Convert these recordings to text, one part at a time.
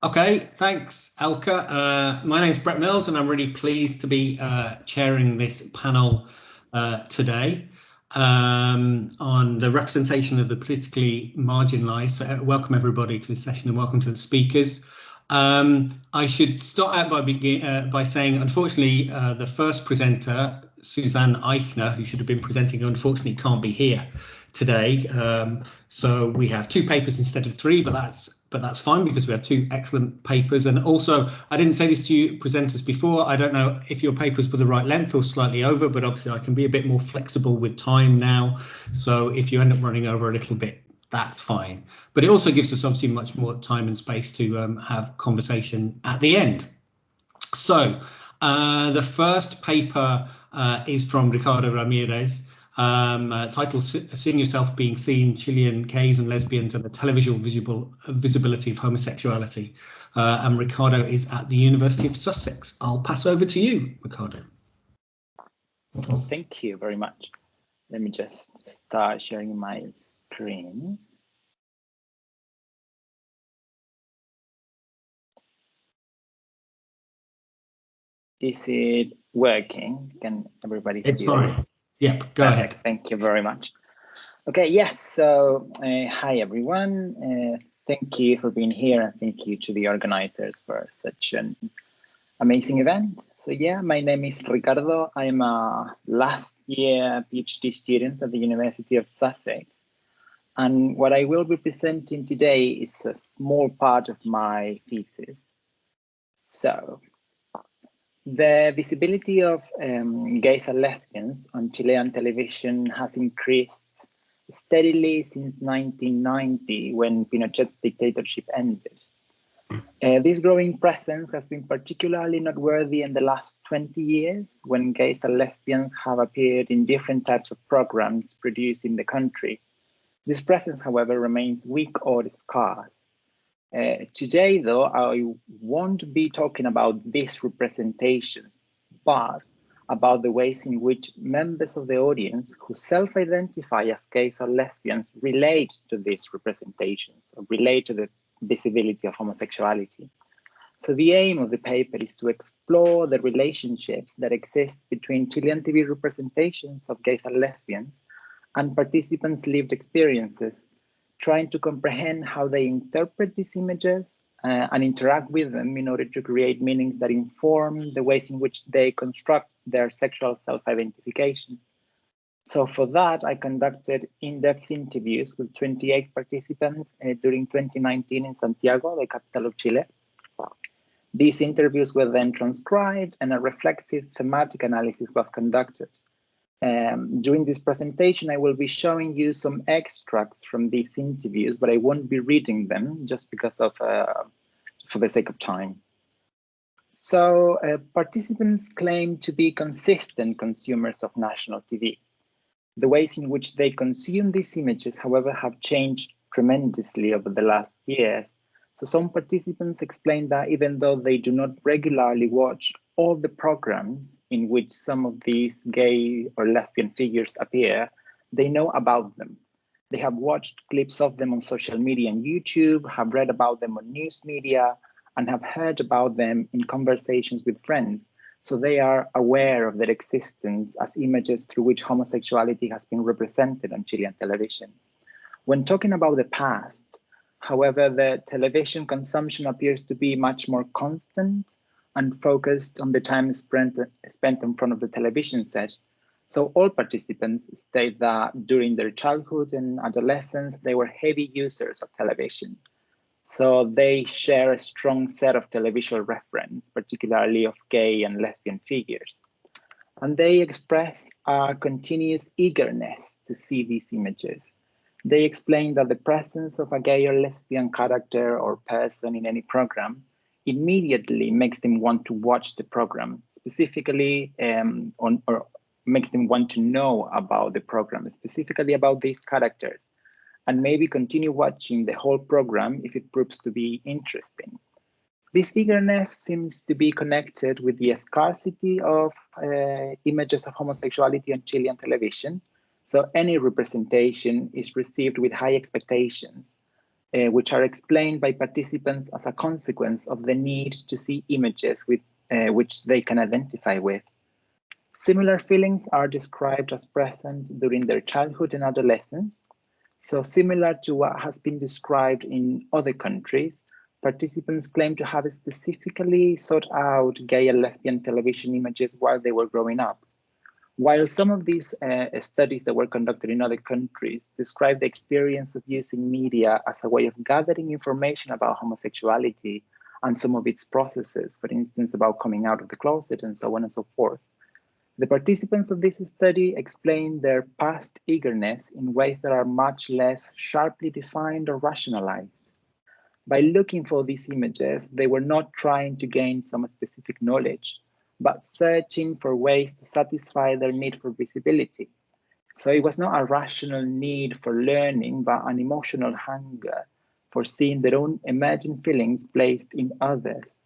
Okay, thanks, Elka. My name is Brett Mills, and I'm really pleased to be chairing this panel today on the representation of the politically marginalised. So welcome everybody to the session, and welcome to the speakers. I should start out by saying, unfortunately, the first presenter, Suzanne Eichner, who should have been presenting, unfortunately can't be here today. So we have two papers instead of three, but that's fine because we have two excellent papers. And also, I didn't say this to you presenters before. I don't know if your papers were the right length or slightly over, but obviously I can be a bit more flexible with time now. So if you end up running over a little bit, that's fine. But it also gives us obviously much more time and space to have conversation at the end. So the first paper is from Ricardo Ramirez, titled Seeing Yourself Being Seen, Chilean Gays and Lesbians and the Televisual Visibility of Homosexuality. And Ricardo is at the University of Sussex. I'll pass over to you, Ricardo. Thank you very much. Let me just start sharing my screen. Is it working? Can everybody see it? It's fine. Yep, go ahead. Thank you very much. Okay, yes, so hi everyone. Thank you for being here, and thank you to the organizers for such an amazing event. So yeah, my name is Ricardo. I'm a last year PhD student at the University of Sussex. And what I will be presenting today is a small part of my thesis. So the visibility of gays and lesbians on Chilean television has increased steadily since 1990, when Pinochet's dictatorship ended. This growing presence has been particularly noteworthy in the last 20 years, when gays and lesbians have appeared in different types of programs produced in the country. This presence, however, remains weak or scarce. Today, though, I won't be talking about these representations, but about the ways in which members of the audience who self-identify as gays or lesbians relate to these representations, or relate to the visibility of homosexuality. So the aim of the paper is to explore the relationships that exist between Chilean TV representations of gays and lesbians and participants' lived experiences, trying to comprehend how they interpret these images and interact with them in order to create meanings that inform the ways in which they construct their sexual self-identification. So for that, I conducted in-depth interviews with 28 participants during 2019 in Santiago, the capital of Chile. These interviews were then transcribed and a reflexive thematic analysis was conducted. During this presentation, I will be showing you some extracts from these interviews, but I won't be reading them just because of, for the sake of time. So participants claim to be consistent consumers of national TV. The ways in which they consume these images, however, have changed tremendously over the last years. So some participants explain that even though they do not regularly watch all the programs in which some of these gay or lesbian figures appear, they know about them. They have watched clips of them on social media and YouTube, have read about them on news media, and have heard about them in conversations with friends. So they are aware of their existence as images through which homosexuality has been represented on Chilean television. When talking about the past, however, the television consumption appears to be much more constant and focused on the time spent in front of the television set. So all participants state that during their childhood and adolescence, they were heavy users of television. So they share a strong set of television reference, particularly of gay and lesbian figures. And they express a continuous eagerness to see these images. They explain that the presence of a gay or lesbian character or person in any program immediately makes them want to watch the program, specifically, or makes them want to know about the program, specifically about these characters, and maybe continue watching the whole program if it proves to be interesting. This eagerness seems to be connected with the scarcity of images of homosexuality on Chilean television. So any representation is received with high expectations. which are explained by participants as a consequence of the need to see images with which they can identify with. Similar feelings are described as present during their childhood and adolescence. So similar to what has been described in other countries, participants claim to have specifically sought out gay and lesbian television images while they were growing up. While some of these studies that were conducted in other countries describe the experience of using media as a way of gathering information about homosexuality and some of its processes, for instance, about coming out of the closet and so on and so forth, the participants of this study explain their past eagerness in ways that are much less sharply defined or rationalized. By looking for these images, they were not trying to gain some specific knowledge, but searching for ways to satisfy their need for visibility. So it was not a rational need for learning, but an emotional hunger for seeing their own emerging feelings placed in others.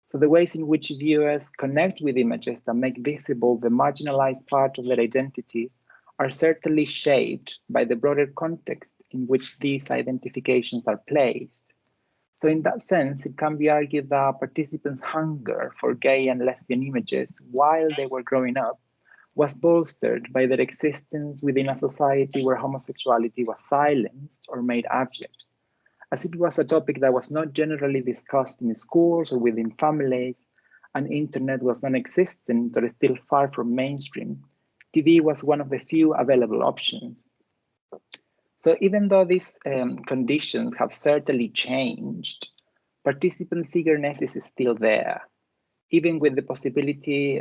So the ways in which viewers connect with images that make visible the marginalized part of their identities are certainly shaped by the broader context in which these identifications are placed. So in that sense, it can be argued that participants' hunger for gay and lesbian images while they were growing up was bolstered by their existence within a society where homosexuality was silenced or made abject. As it was a topic that was not generally discussed in schools or within families, and internet was non-existent or still far from mainstream, TV was one of the few available options. So even though these conditions have certainly changed, participants' eagerness is still there. Even with the possibility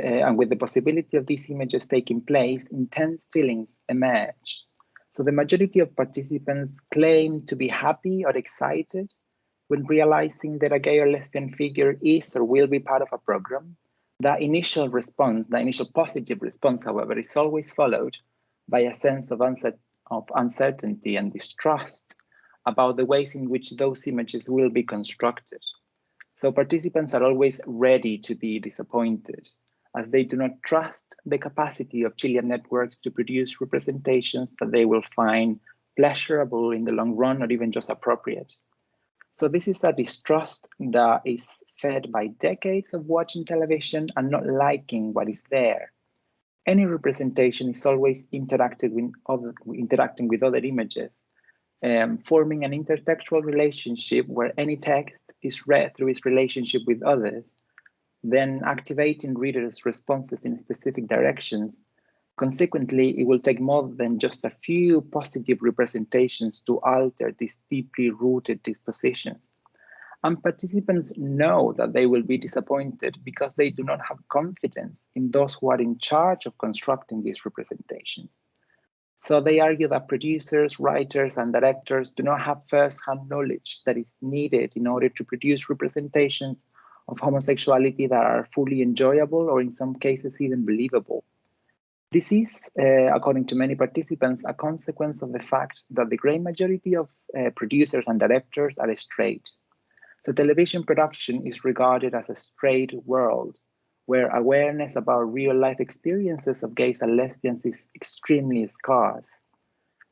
of these images taking place, intense feelings emerge. So the majority of participants claim to be happy or excited when realizing that a gay or lesbian figure is or will be part of a program. The initial positive response, however, is always followed by a sense of uncertainty and distrust about the ways in which those images will be constructed. So participants are always ready to be disappointed, as they do not trust the capacity of Chilean networks to produce representations that they will find pleasurable in the long run or even just appropriate. So this is a distrust that is fed by decades of watching television and not liking what is there. Any representation is always interacting with other images, forming an intertextual relationship where any text is read through its relationship with others, then activating readers' responses in specific directions. Consequently, it will take more than just a few positive representations to alter these deeply rooted dispositions. And participants know that they will be disappointed because they do not have confidence in those who are in charge of constructing these representations. So they argue that producers, writers, and directors do not have first-hand knowledge that is needed in order to produce representations of homosexuality that are fully enjoyable or in some cases even believable. This is, according to many participants, a consequence of the fact that the great majority of producers and directors are straight. So television production is regarded as a straight world, where awareness about real-life experiences of gays and lesbians is extremely scarce.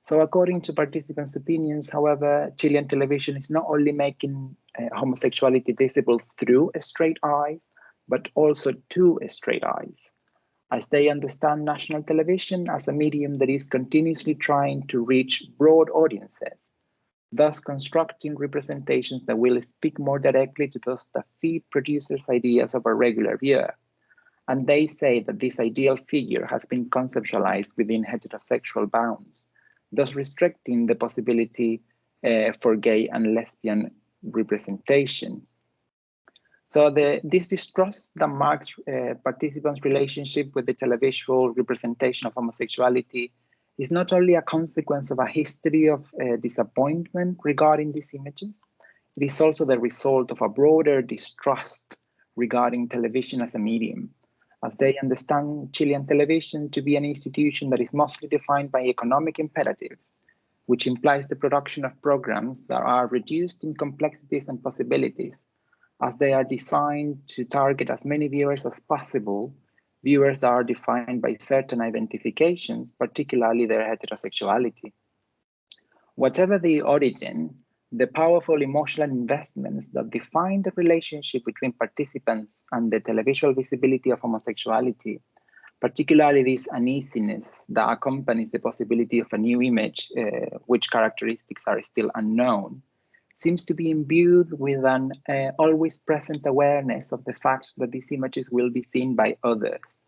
So according to participants' opinions, however, Chilean television is not only making homosexuality visible through straight eyes, but also to straight eyes, as they understand national television as a medium that is continuously trying to reach broad audiences, thus constructing representations that will speak more directly to those that feed producers' ideas of a regular viewer. And they say that this ideal figure has been conceptualized within heterosexual bounds, thus restricting the possibility for gay and lesbian representation. So this distrust that marks participants' relationship with the televisual representation of homosexuality is not only a consequence of a history of disappointment regarding these images, it is also the result of a broader distrust regarding television as a medium, as they understand Chilean television to be an institution that is mostly defined by economic imperatives, which implies the production of programs that are reduced in complexities and possibilities, as they are designed to target as many viewers as possible. Viewers are defined by certain identifications, particularly their heterosexuality. Whatever the origin, the powerful emotional investments that define the relationship between participants and the televisual visibility of homosexuality, particularly this uneasiness that accompanies the possibility of a new image, which characteristics are still unknown, seems to be imbued with an always present awareness of the fact that these images will be seen by others.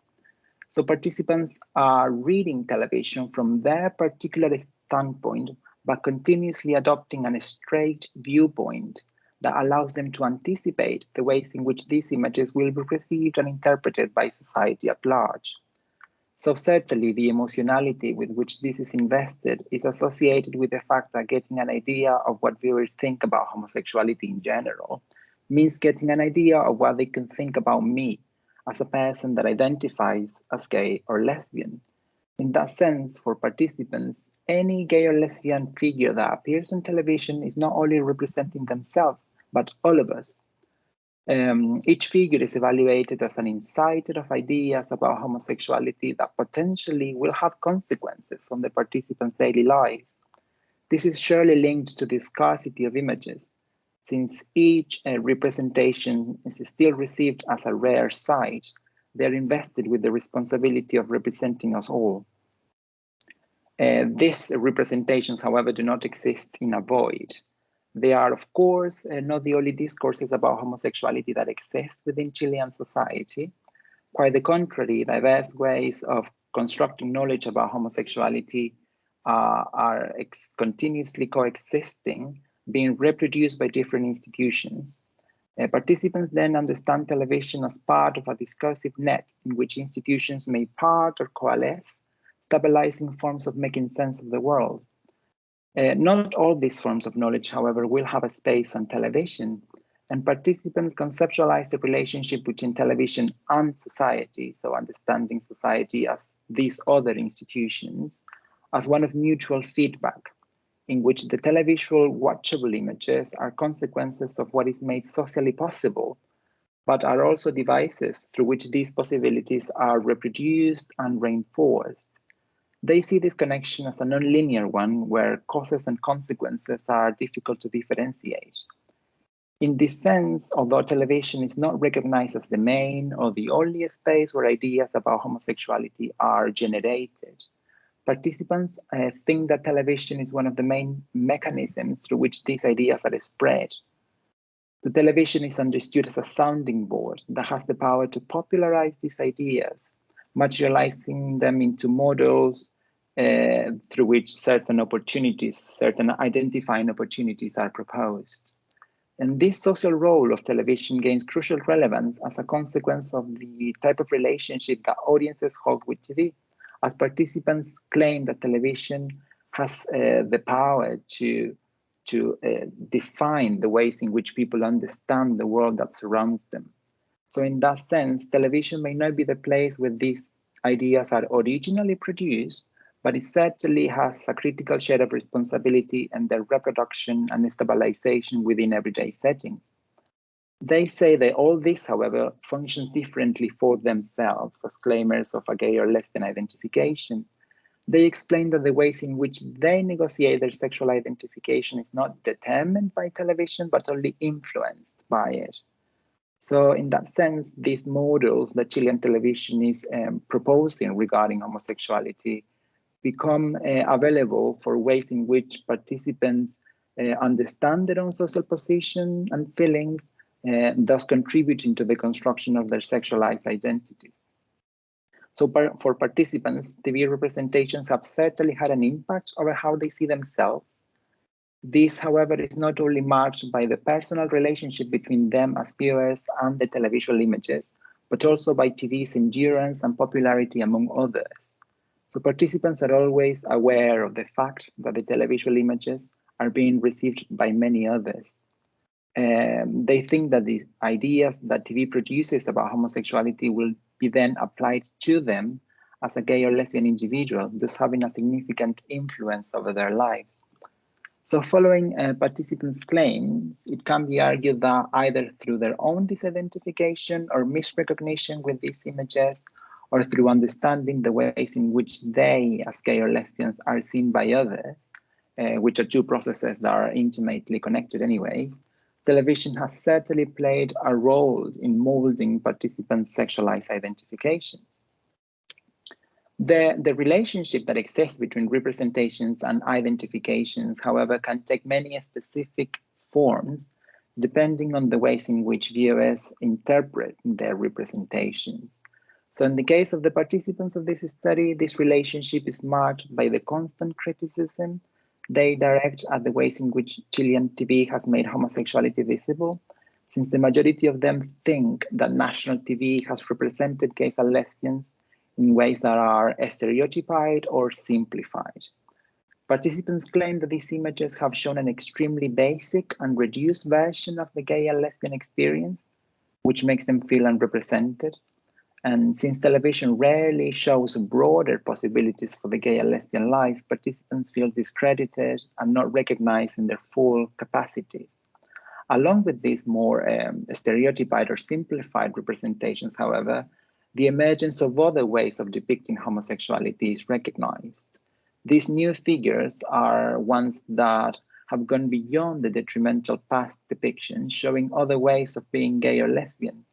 So participants are reading television from their particular standpoint, but continuously adopting a straight viewpoint that allows them to anticipate the ways in which these images will be received and interpreted by society at large. So certainly the emotionality with which this is invested is associated with the fact that getting an idea of what viewers think about homosexuality in general means getting an idea of what they can think about me as a person that identifies as gay or lesbian. In that sense, for participants, any gay or lesbian figure that appears on television is not only representing themselves, but all of us. Each figure is evaluated as an inciter of ideas about homosexuality that potentially will have consequences on the participants' daily lives. This is surely linked to the scarcity of images, since each representation is still received as a rare sight. They're invested with the responsibility of representing us all. These representations, however, do not exist in a void. They are, of course, not the only discourses about homosexuality that exist within Chilean society. Quite the contrary, diverse ways of constructing knowledge about homosexuality are continuously coexisting, being reproduced by different institutions. Participants then understand television as part of a discursive net in which institutions may part or coalesce, stabilizing forms of making sense of the world. Not all these forms of knowledge, however, will have a space on television, and participants conceptualize the relationship between television and society, so understanding society as these other institutions, as one of mutual feedback, in which the televisual watchable images are consequences of what is made socially possible, but are also devices through which these possibilities are reproduced and reinforced. They see this connection as a non-linear one where causes and consequences are difficult to differentiate. In this sense, although television is not recognized as the main or the only space where ideas about homosexuality are generated, participants think that television is one of the main mechanisms through which these ideas are spread. The television is understood as a sounding board that has the power to popularize these ideas, materializing them into models through which certain identifying opportunities are proposed. And this social role of television gains crucial relevance as a consequence of the type of relationship that audiences hold with TV, as participants claim that television has the power to define the ways in which people understand the world that surrounds them. So in that sense, television may not be the place where these ideas are originally produced, but it certainly has a critical share of responsibility in their reproduction and stabilization within everyday settings. They say that all this, however, functions differently for themselves as claimers of a gay or lesbian identification. They explain that the ways in which they negotiate their sexual identification is not determined by television, but only influenced by it. So in that sense, these models that Chilean television is proposing regarding homosexuality become available for ways in which participants understand their own social position and feelings, thus contributing to the construction of their sexualized identities. So for participants, TV representations have certainly had an impact over how they see themselves. This, however, is not only marked by the personal relationship between them as viewers and the televisual images, but also by TV's endurance and popularity among others. So participants are always aware of the fact that the televisual images are being received by many others. They think that the ideas that TV produces about homosexuality will be then applied to them as a gay or lesbian individual, thus having a significant influence over their lives. So following participants' claims, it can be argued that either through their own disidentification or misrecognition with these images, or through understanding the ways in which they, as gay or lesbians, are seen by others, which are two processes that are intimately connected anyways, television has certainly played a role in molding participants' sexualized identifications. The relationship that exists between representations and identifications, however, can take many specific forms depending on the ways in which viewers interpret their representations. So in the case of the participants of this study, this relationship is marked by the constant criticism they direct at the ways in which Chilean TV has made homosexuality visible, since the majority of them think that national TV has represented gays and lesbians in ways that are stereotyped or simplified. Participants claim that these images have shown an extremely basic and reduced version of the gay and lesbian experience, which makes them feel unrepresented. And since television rarely shows broader possibilities for the gay and lesbian life, participants feel discredited and not recognized in their full capacities. Along with these more stereotyped or simplified representations, however, the emergence of other ways of depicting homosexuality is recognized. These new figures are ones that have gone beyond the detrimental past depictions, showing other ways of being gay or lesbian.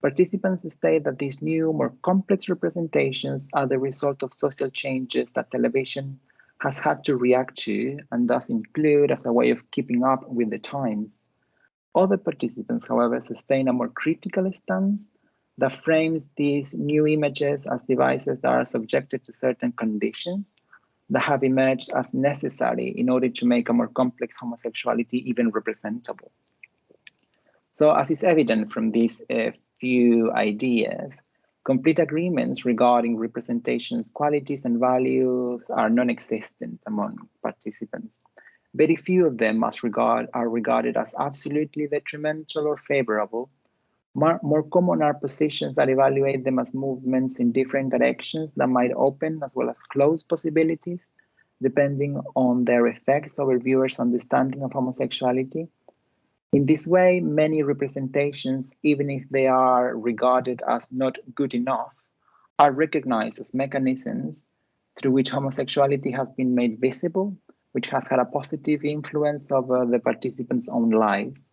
Participants state that these new, more complex representations are the result of social changes that television has had to react to and thus include as a way of keeping up with the times. Other participants, however, sustain a more critical stance that frames these new images as devices that are subjected to certain conditions that have emerged as necessary in order to make a more complex homosexuality even representable. So as is evident from these few ideas, complete agreements regarding representations, qualities, and values are non-existent among participants. Very few of them are regarded as absolutely detrimental or favorable. More common are positions that evaluate them as movements in different directions that might open as well as close possibilities, depending on their effects over viewers' understanding of homosexuality. In this way, many representations, even if they are regarded as not good enough, are recognized as mechanisms through which homosexuality has been made visible, which has had a positive influence over the participants' own lives.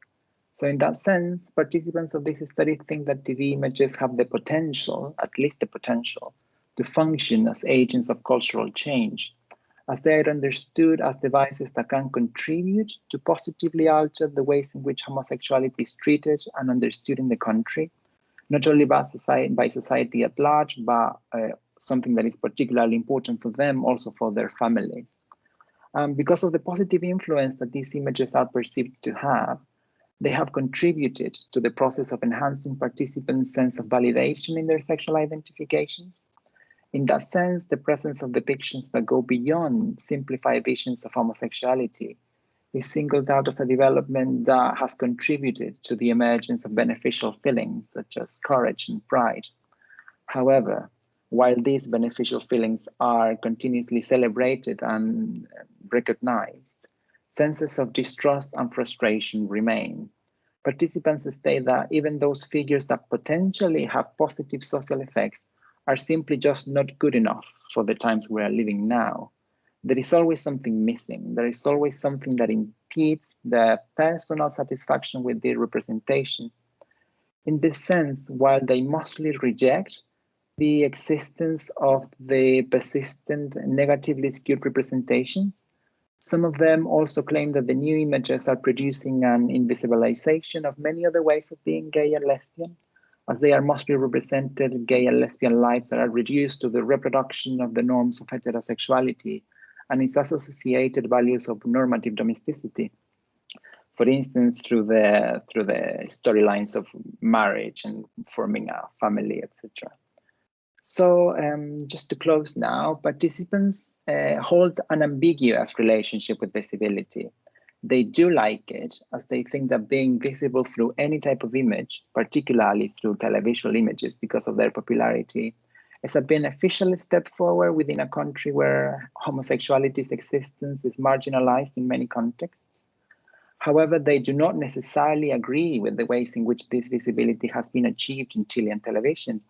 So in that sense, participants of this study think that TV images have the potential, at least the potential, to function as agents of cultural change, as they are understood as devices that can contribute to positively alter the ways in which homosexuality is treated and understood in the country, not only by society at large, but something that is particularly important for them, also for their families. Because of the positive influence that these images are perceived to have, they have contributed to the process of enhancing participants' sense of validation in their sexual identifications. In that sense, the presence of depictions that go beyond simplified visions of homosexuality is singled out as a development that has contributed to the emergence of beneficial feelings such as courage and pride. However, while these beneficial feelings are continuously celebrated and recognized, senses of distrust and frustration remain. Participants state that even those figures that potentially have positive social effects are simply just not good enough for the times we are living now. There is always something missing. There is always something that impedes the personal satisfaction with the representations. In this sense, while they mostly reject the existence of the persistent negatively skewed representations, some of them also claim that the new images are producing an invisibilization of many other ways of being gay and lesbian, as they are mostly represented gay and lesbian lives that are reduced to the reproduction of the norms of heterosexuality and its associated values of normative domesticity. For instance, through the storylines of marriage and forming a family, etc. So just to close now, participants hold an ambiguous relationship with visibility. They do like it, as they think that being visible through any type of image, particularly through televisual images because of their popularity, is a beneficial step forward within a country where homosexuality's existence is marginalized in many contexts. However, they do not necessarily agree with the ways in which this visibility has been achieved in Chilean television,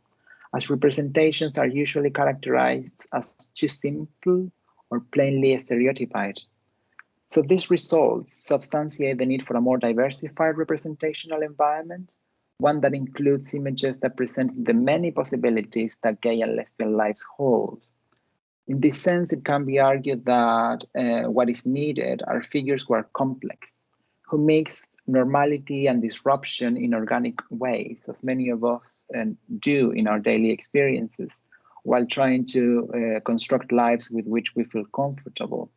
as representations are usually characterized as too simple or plainly stereotyped. So these results substantiate the need for a more diversified representational environment, one that includes images that present the many possibilities that gay and lesbian lives hold. In this sense, it can be argued that what is needed are figures who are complex, who makes normality and disruption in organic ways, as many of us do in our daily experiences, while trying to construct lives with which we feel comfortable.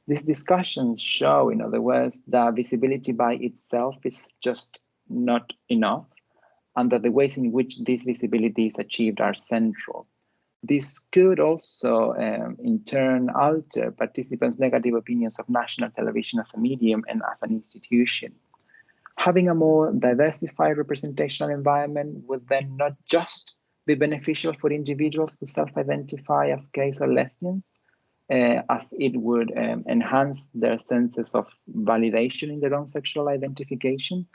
These discussions show, in other words, that visibility by itself is just not enough, and that the ways in which this visibility is achieved are central. This could also, in turn, alter participants' negative opinions of national television as a medium and as an institution. Having a more diversified representational environment would then not just be beneficial for individuals who self-identify as gays or lesbians, as it would enhance their senses of validation in their own sexual identification,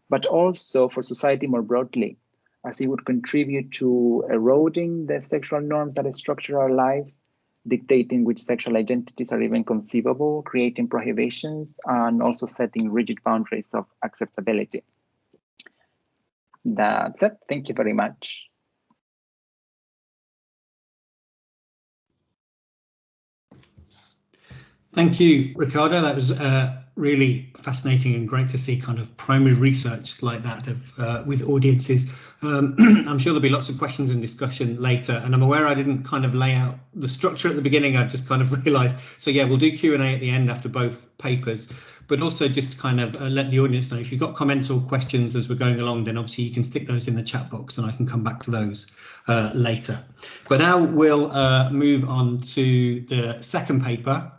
but also for society more broadly, as it would contribute to eroding the sexual norms that structure our lives, dictating which sexual identities are even conceivable, creating prohibitions, and also setting rigid boundaries of acceptability. That's it. Thank you very much. Thank you, Ricardo. That was really fascinating and great to see kind of primary research like that of with audiences. I'm sure there'll be lots of questions and discussion later, and I'm aware I didn't kind of lay out the structure at the beginning. I've just kind of realized. So yeah, we'll do Q&A at the end after both papers, but also just to kind of let the audience know if you've got comments or questions as we're going along, then obviously you can stick those in the chat box and I can come back to those later. But now we'll move on to the second paper.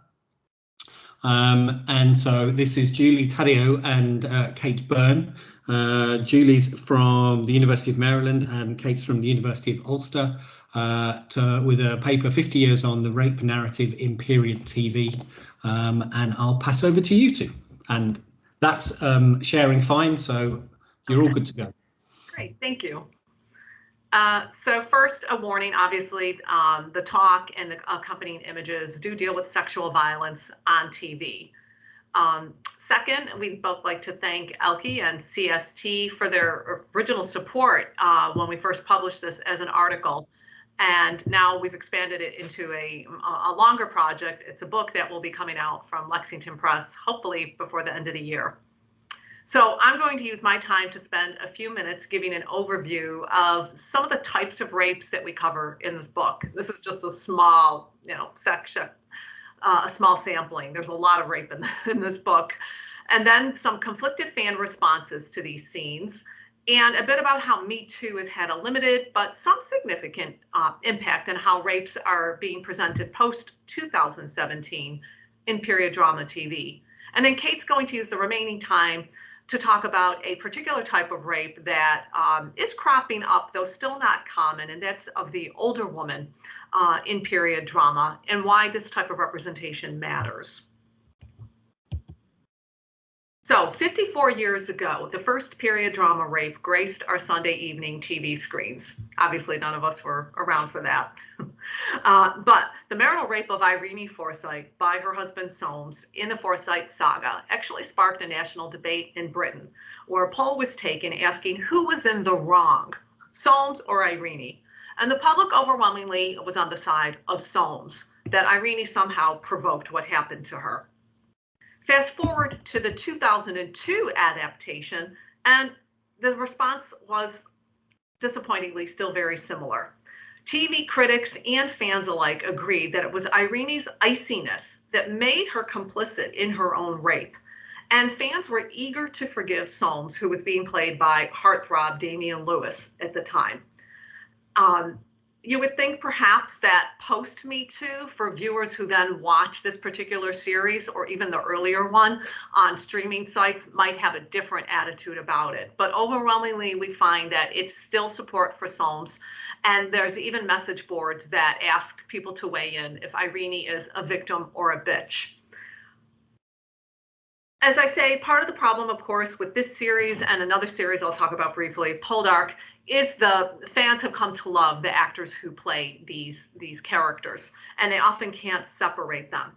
And so this is Julie Tario and Kate Byrne. Julie's from the University of Maryland and Kate's from the University of Ulster with a paper 50 years on the rape narrative in period TV. And I'll pass over to you two. And that's sharing fine, so you're all good to go. Great, thank you. So first, a warning, obviously, the talk and the accompanying images do deal with sexual violence on TV. Second, we'd both like to thank Elke and CST for their original support when we first published this as an article. And now we've expanded it into a longer project. It's a book that will be coming out from Lexington Press, hopefully before the end of the year. So I'm going to use my time to spend a few minutes giving an overview of some of the types of rapes that we cover in this book. This is just a small, section, a small sampling. There's a lot of rape in this book. And then some conflicted fan responses to these scenes, and a bit about how Me Too has had a limited but some significant impact on how rapes are being presented post-2017 in period drama TV. And then Kate's going to use the remaining time to talk about a particular type of rape that is cropping up, though still not common, and that's of the older woman in period drama, and why this type of representation matters. So 54 years ago, the first period drama rape graced our Sunday evening TV screens. Obviously, none of us were around for that. But the marital rape of Irene Forsyth by her husband Soames in the Forsyth saga actually sparked a national debate in Britain, where a poll was taken asking who was in the wrong, Soames or Irene. And the public overwhelmingly was on the side of Soames, that Irene somehow provoked what happened to her. Fast forward to the 2002 adaptation, and the response was disappointingly still very similar. TV critics and fans alike agreed that it was Irene's iciness that made her complicit in her own rape. And fans were eager to forgive Soames, who was being played by heartthrob Damian Lewis at the time. You would think perhaps that post Me Too, for viewers who then watch this particular series or even the earlier one on streaming sites, might have a different attitude about it. But overwhelmingly, we find that it's still support for Soames. And there's even message boards that ask people to weigh in if Irene is a victim or a bitch. As I say, part of the problem, of course, with this series and another series I'll talk about briefly, Poldark, is the fans have come to love the actors who play these characters, and they often can't separate them.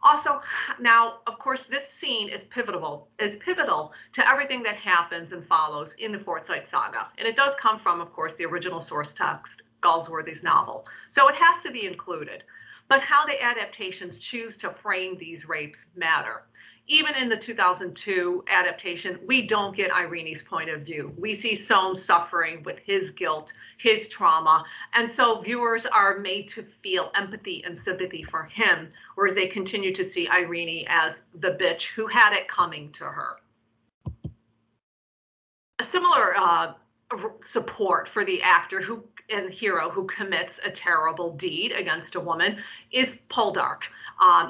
Also, now, of course, this scene is pivotal to everything that happens and follows in the Forsyte saga. And it does come from, of course, the original source text, Galsworthy's novel. So it has to be included. But how the adaptations choose to frame these rapes matter. Even in the 2002 adaptation, we don't get Irene's point of view. We see Soames suffering with his guilt, his trauma, and so viewers are made to feel empathy and sympathy for him, whereas they continue to see Irene as the bitch who had it coming to her. A similar support for the actor and hero who commits a terrible deed against a woman is Poldark.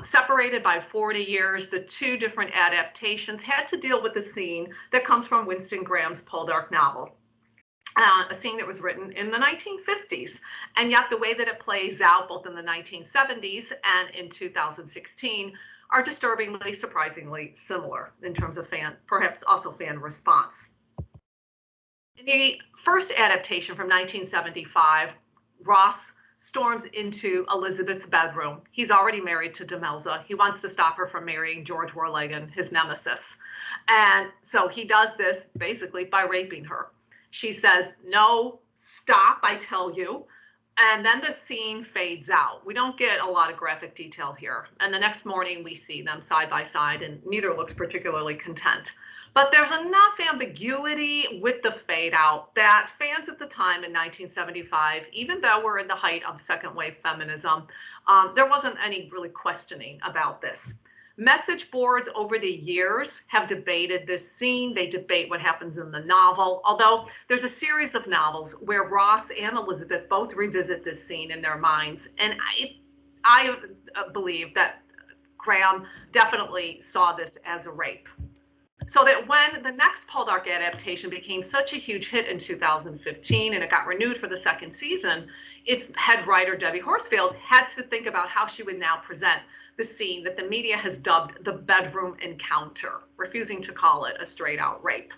Separated by 40 years, the two different adaptations had to deal with the scene that comes from Winston Graham's Poldark novel. A scene that was written in the 1950s, and yet the way that it plays out both in the 1970s and in 2016 are disturbingly, surprisingly similar in terms of perhaps also fan response. In the first adaptation from 1975, Ross storms into Elizabeth's bedroom. He's already married to Demelza. He wants to stop her from marrying George Warlegan, his nemesis. And so he does this basically by raping her. She says, "No, stop, I tell you." And then the scene fades out. We don't get a lot of graphic detail here. And the next morning we see them side by side, and neither looks particularly content. But there's enough ambiguity with the fade out that fans at the time in 1975, even though we're in the height of second wave feminism, there wasn't any really questioning about this. Message boards over the years have debated this scene. They debate what happens in the novel, although there's a series of novels where Ross and Elizabeth both revisit this scene in their minds. And I believe that Graham definitely saw this as a rape. So that when the next Poldark adaptation became such a huge hit in 2015 and it got renewed for the second season, its head writer, Debbie Horsfield, had to think about how she would now present the scene that the media has dubbed the bedroom encounter, refusing to call it a straight out rape.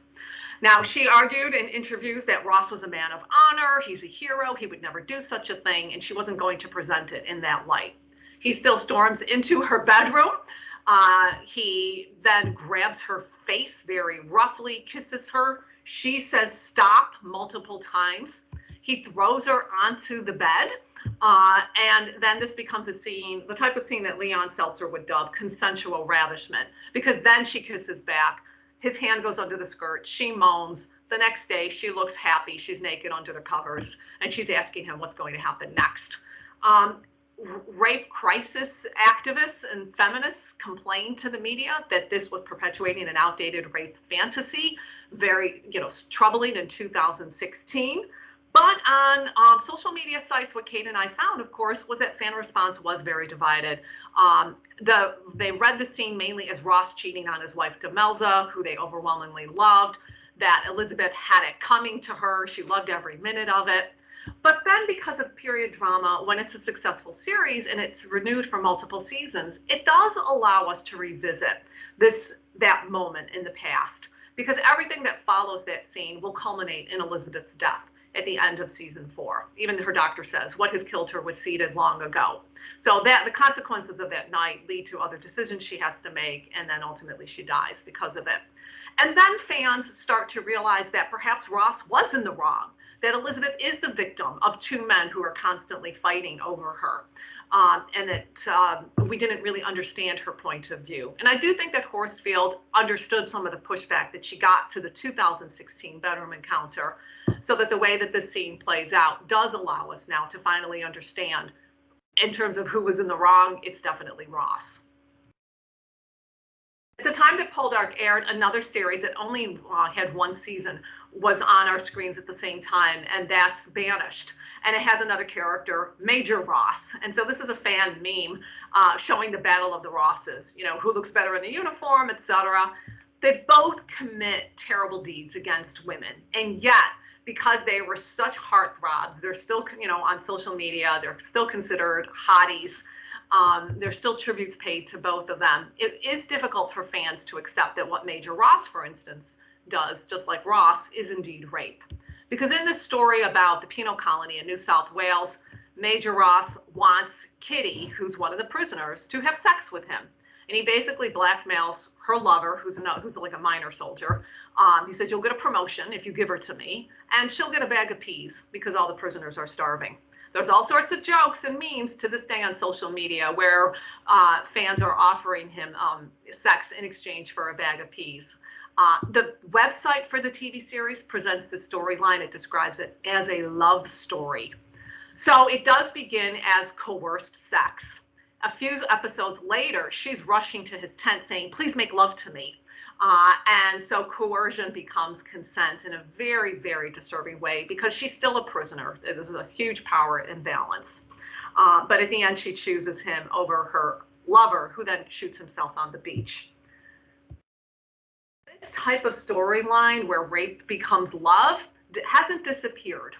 Now, she argued in interviews that Ross was a man of honor, he's a hero, he would never do such a thing, and she wasn't going to present it in that light. He still storms into her bedroom. He then grabs her face very roughly, kisses her. She says stop multiple times. He throws her onto the bed. And then this becomes a scene, the type of scene that Leon Seltzer would dub consensual ravishment, because then she kisses back. His hand goes under the skirt. She moans. The next day, she looks happy. She's naked under the covers, and she's asking him what's going to happen next. Rape crisis activists and feminists complained to the media that this was perpetuating an outdated rape fantasy, very, troubling in 2016. But on social media sites, what Kate and I found, of course, was that fan response was very divided. They read the scene mainly as Ross cheating on his wife Demelza, who they overwhelmingly loved, that Elizabeth had it coming to her. She loved every minute of it. But then because of period drama, when it's a successful series and it's renewed for multiple seasons, it does allow us to revisit that moment in the past, because everything that follows that scene will culminate in Elizabeth's death at the end of season 4. Even her doctor says what has killed her was seeded long ago. So that the consequences of that night lead to other decisions she has to make, and then ultimately she dies because of it. And then fans start to realize that perhaps Ross was in the wrong, that Elizabeth is the victim of two men who are constantly fighting over her, and that we didn't really understand her point of view. And I do think that Horsfield understood some of the pushback that she got to the 2016 bedroom encounter, so that the way that this scene plays out does allow us now to finally understand, in terms of who was in the wrong, it's definitely Ross. At the time that Poldark aired, another series that only had one season was on our screens at the same time, and that's Banished. And it has another character, Major Ross. And so this is a fan meme showing the battle of the Rosses, who looks better in the uniform, etc. They both commit terrible deeds against women. And yet, because they were such heartthrobs, they're still, on social media, they're still considered hotties. There's still tributes paid to both of them. It is difficult for fans to accept that what Major Ross, for instance, does, just like Ross, is indeed rape. Because in this story about the penal colony in New South Wales, Major Ross wants Kitty, who's one of the prisoners, to have sex with him. And he basically blackmails her lover, who's like a minor soldier. He says, you'll get a promotion if you give her to me, and she'll get a bag of peas because all the prisoners are starving. There's all sorts of jokes and memes to this day on social media where fans are offering him sex in exchange for a bag of peas. The website for the TV series presents the storyline. It describes it as a love story. So it does begin as coerced sex. A few episodes later, she's rushing to his tent saying, please make love to me. And so coercion becomes consent in a very, very disturbing way because she's still a prisoner. It is a huge power imbalance. But at the end, she chooses him over her lover, who then shoots himself on the beach. This type of storyline where rape becomes love hasn't disappeared.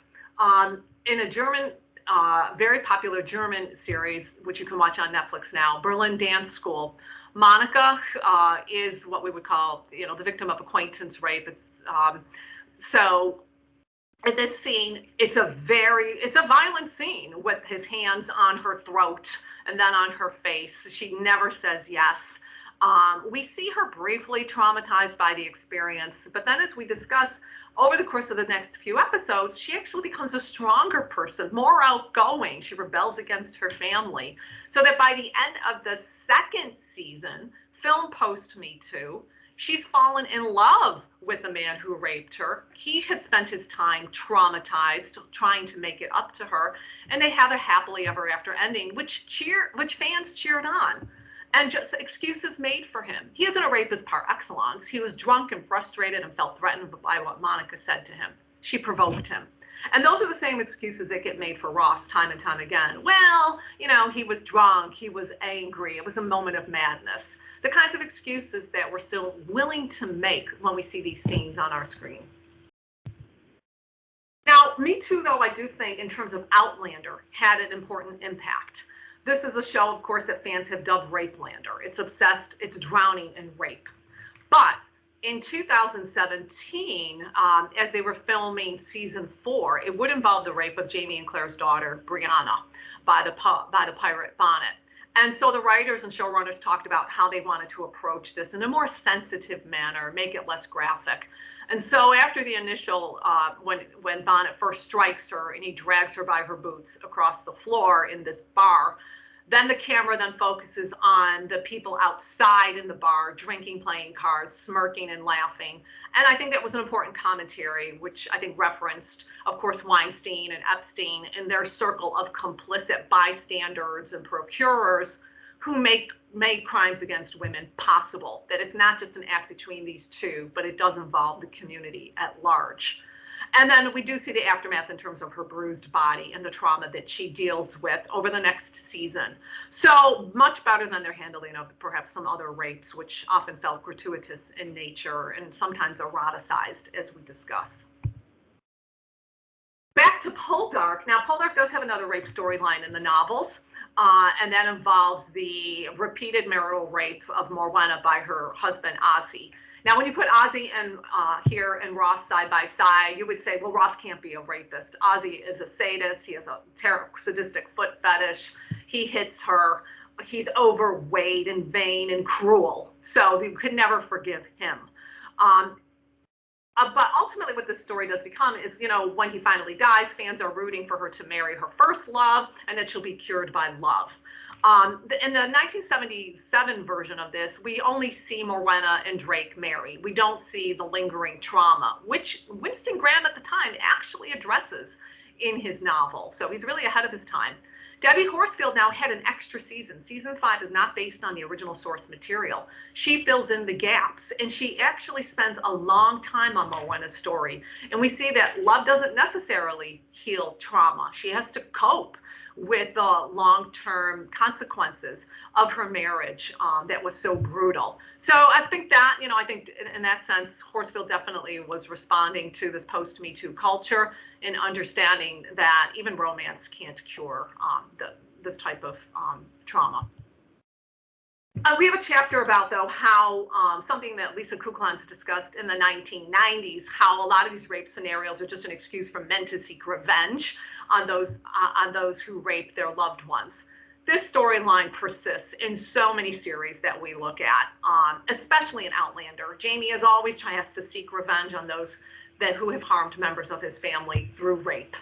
In a German, very popular German series, which you can watch on Netflix now, Berlin Dance School, Monica is what we would call, the victim of acquaintance rape. So in this scene, it's a violent scene with his hands on her throat and then on her face. She never says yes. We see her briefly traumatized by the experience, but then as we discuss over the course of the next few episodes, she actually becomes a stronger person, more outgoing. She rebels against her family, so that by the end of the second season, film post Me Too, she's fallen in love with the man who raped her. He has spent his time traumatized, trying to make it up to her, and they have a happily ever after ending, which fans cheered on. And just excuses made for him. He isn't a rapist par excellence. He was drunk and frustrated and felt threatened by what Monica said to him. She provoked him. And those are the same excuses that get made for Ross time and time again. Well, he was drunk, he was angry, it was a moment of madness. The kinds of excuses that we're still willing to make when we see these scenes on our screen. Now, Me Too, though, I do think in terms of Outlander, had an important impact. This is a show, of course, that fans have dubbed Rapelander. It's obsessed, it's drowning in rape. But in 2017, as they were filming season 4, it would involve the rape of Jamie and Claire's daughter, Brianna, by the pirate Bonnet. And so the writers and showrunners talked about how they wanted to approach this in a more sensitive manner, make it less graphic. And so after the initial, when Bonnet first strikes her and he drags her by her boots across the floor in this bar, then the camera then focuses on the people outside in the bar, drinking, playing cards, smirking and laughing. And I think that was an important commentary, which I think referenced, of course, Weinstein and Epstein and their circle of complicit bystanders and procurers who make crimes against women possible. That it's not just an act between these two, but it does involve the community at large. And then we do see the aftermath in terms of her bruised body and the trauma that she deals with over the next season. So much better than their handling of perhaps some other rapes, which often felt gratuitous in nature and sometimes eroticized, as we discuss. Back to Poldark. Now, Poldark does have another rape storyline in the novels, and that involves the repeated marital rape of Morwenna by her husband, Ozzy. Now, when you put Ozzy here and Ross side by side, you would say, well, Ross can't be a rapist. Ozzy is a sadist. He has a sadistic foot fetish. He hits her. He's overweight and vain and cruel. So you could never forgive him. But ultimately what the story does become is, when he finally dies, fans are rooting for her to marry her first love and that she'll be cured by love. In the 1977 version of this, we only see Morwenna and Drake marry. We don't see the lingering trauma, which Winston Graham at the time actually addresses in his novel. So he's really ahead of his time. Debbie Horsfield now had an extra season. Season 5 is not based on the original source material. She fills in the gaps, and she actually spends a long time on Morwenna's story. And we see that love doesn't necessarily heal trauma. She has to cope with the long-term consequences of her marriage that was so brutal. So I think that, I think in that sense, Horsfield definitely was responding to this post-Me Too culture and understanding that even romance can't cure this type of trauma. We have a chapter about, though, how something that Lisa Kuklans discussed in the 1990s, how a lot of these rape scenarios are just an excuse for men to seek revenge on those who rape their loved ones. this storyline persists in so many series that we look at, especially in Outlander. Jamie is always has to seek revenge on those who have harmed members of his family through rape.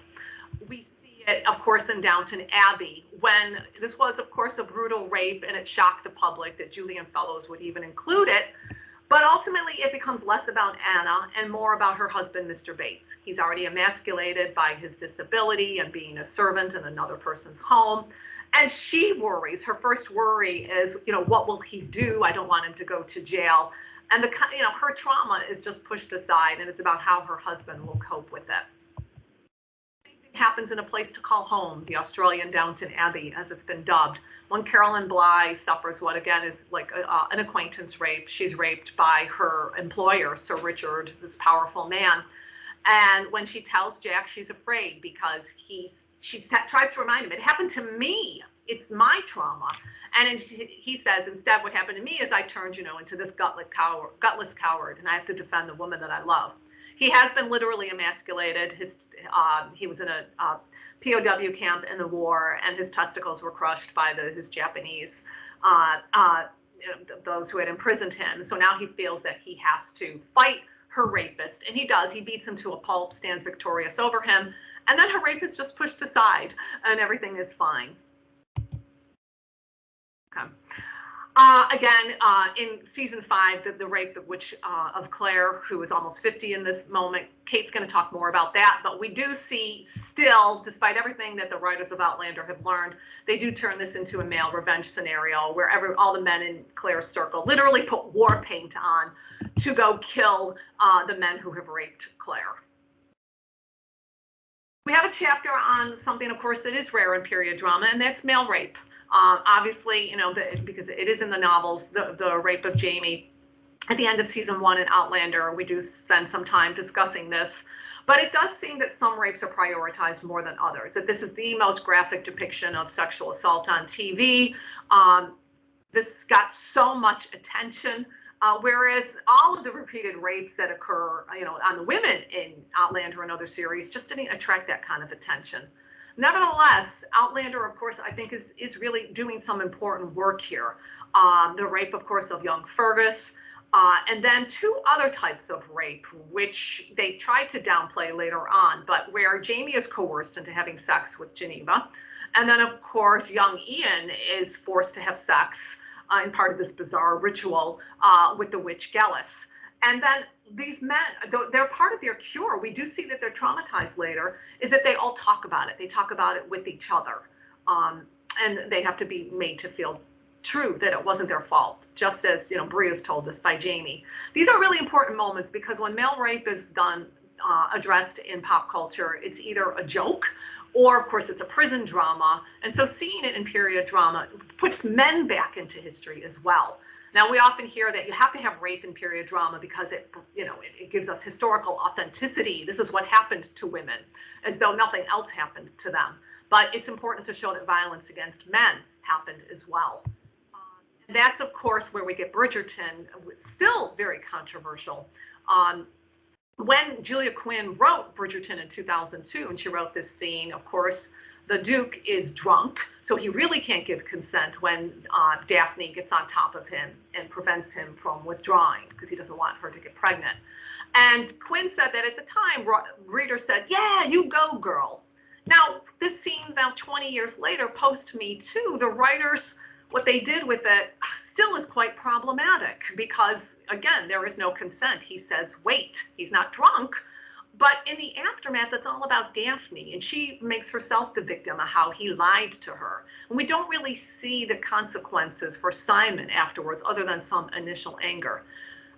We see it, of course, in Downton Abbey, when this was, of course, a brutal rape, and it shocked the public that Julian Fellowes would even include it. But ultimately, it becomes less about Anna and more about her husband, Mr. Bates. He's already emasculated by his disability and being a servant in another person's home. And she worries. Her first worry is, what will he do? I don't want him to go to jail. And her trauma is just pushed aside, and it's about how her husband will cope with it. Same thing happens in A Place to Call Home, the Australian Downton Abbey, as it's been dubbed, when Caroline Bly suffers what again is like an acquaintance rape. She's raped by her employer, Sir Richard, this powerful man. And when she tells Jack, she's afraid because she tries to remind him, it happened to me. It's my trauma. And he says, instead, what happened to me is I turned, into this gutless coward, and I have to defend the woman that I love. He has been literally emasculated. He was in a POW camp in the war, and his testicles were crushed by his Japanese, those who had imprisoned him. So now he feels that he has to fight her rapist, and he does. He beats him to a pulp, stands victorious over him, and then her rapist just pushed aside, and everything is fine. Okay. Again, in season 5, the rape of Claire, who is almost 50 in this moment. Kate's going to talk more about that, but we do see still, despite everything that the writers of Outlander have learned, they do turn this into a male revenge scenario where all the men in Claire's circle literally put war paint on to go kill the men who have raped Claire. We have a chapter on something, of course, that is rare in period drama, and that's male rape. Obviously, because it is in the novels, the rape of Jamie at the end of season 1 in Outlander, we do spend some time discussing this. But it does seem that some rapes are prioritized more than others, that this is the most graphic depiction of sexual assault on TV. This got so much attention, whereas all of the repeated rapes that occur, on the women in Outlander and other series just didn't attract that kind of attention. Nevertheless, Outlander, of course, I think is really doing some important work here. The rape, of course, of young Fergus, and then 2 other types of rape, which they tried to downplay later on, but where Jamie is coerced into having sex with Geneva. And then, of course, young Ian is forced to have sex in part of this bizarre ritual with the witch Gellis. And then these men, they're part of their cure. We do see that they're traumatized later, is that they all talk about it. They talk about it with each other. And they have to be made to feel true that it wasn't their fault, just as, Bria's told us by Jamie. These are really important moments because when male rape is addressed in pop culture, it's either a joke or, of course, it's a prison drama. And so seeing it in period drama puts men back into history as well. Now, we often hear that you have to have rape in period drama because it gives us historical authenticity. This is what happened to women, as though nothing else happened to them. But it's important to show that violence against men happened as well. And that's, of course, where we get Bridgerton, still very controversial. When Julia Quinn wrote Bridgerton in 2002, and she wrote this scene, of course, the Duke is drunk, so he really can't give consent when Daphne gets on top of him and prevents him from withdrawing because he doesn't want her to get pregnant. And Quinn said that at the time, readers said, yeah, you go, girl. Now, this scene about 20 years later, post Me Too, the writers, what they did with it still is quite problematic because, again, there is no consent. He says, wait, he's not drunk. But in the aftermath, it's all about Daphne, and she makes herself the victim of how he lied to her. And we don't really see the consequences for Simon afterwards, other than some initial anger.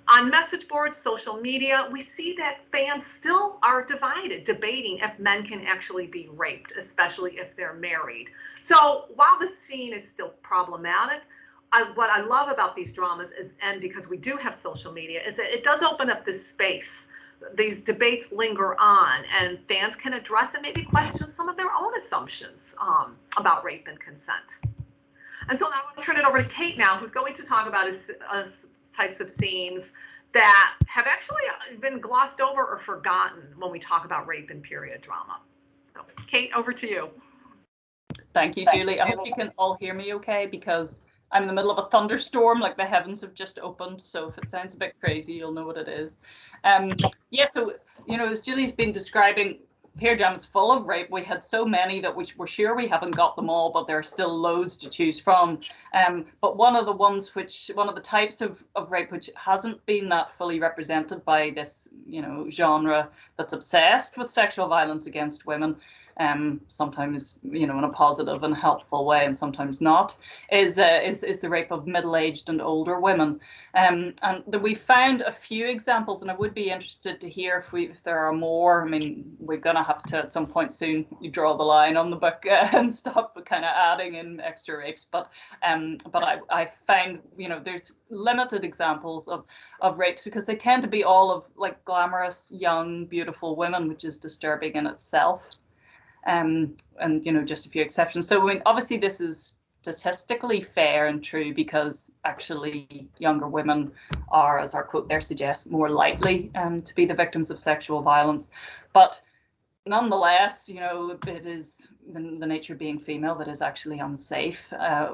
On message boards, social media, we see that fans still are divided, debating if men can actually be raped, especially if they're married. So while the scene is still problematic, what I love about these dramas is, and because we do have social media, is that it does open up this space. These debates linger on, and fans can address and maybe question some of their own assumptions about rape and consent. And so now I want to turn it over to Kate now, who's going to talk about types of scenes that have actually been glossed over or forgotten when we talk about rape and period drama. So, Kate, over to you. Thank you, Julie. I hope you can all hear me okay, because I'm in the middle of a thunderstorm, like the heavens have just opened. So if it sounds a bit crazy, you'll know what it is. Yeah, so, you know, as Julie's been describing, Peer Jam is full of rape. We had so many that we're sure we haven't got them all, but there are still loads to choose from. But one of the types of rape which hasn't been that fully represented by this, you know, genre that's obsessed with sexual violence against women, sometimes, you know, in a positive and helpful way, and sometimes not, is the rape of middle-aged and older women. And we found a few examples, and I would be interested to hear if there are more. I mean, we're going to have to at some point soon draw the line on the book and stop kind of adding in extra rapes. But I found, you know, there's limited examples of rapes, because they tend to be all of like glamorous, young, beautiful women, which is disturbing in itself. And, you know, just a few exceptions. So, I mean, obviously this is statistically fair and true, because actually younger women are, as our quote there suggests, more likely to be the victims of sexual violence. But nonetheless, you know, it is the nature of being female that is actually unsafe.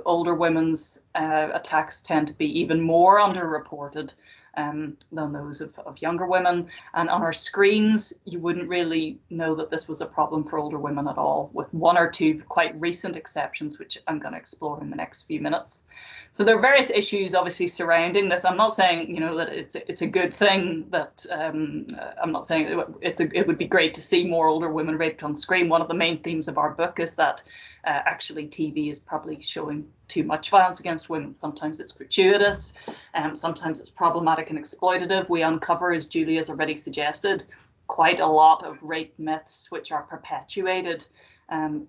Older women's attacks tend to be even more underreported than those of younger women. And on our screens, you wouldn't really know that this was a problem for older women at all, with one or two quite recent exceptions, which I'm going to explore in the next few minutes. So there are various issues obviously surrounding this. I'm not saying, you know, that it's a good thing, that I'm not saying it would be great to see more older women raped on screen. One of the main themes of our book is that actually TV is probably showing too much violence against women. Sometimes it's gratuitous, sometimes it's problematic and exploitative. We uncover, as Julie has already suggested, quite a lot of rape myths which are perpetuated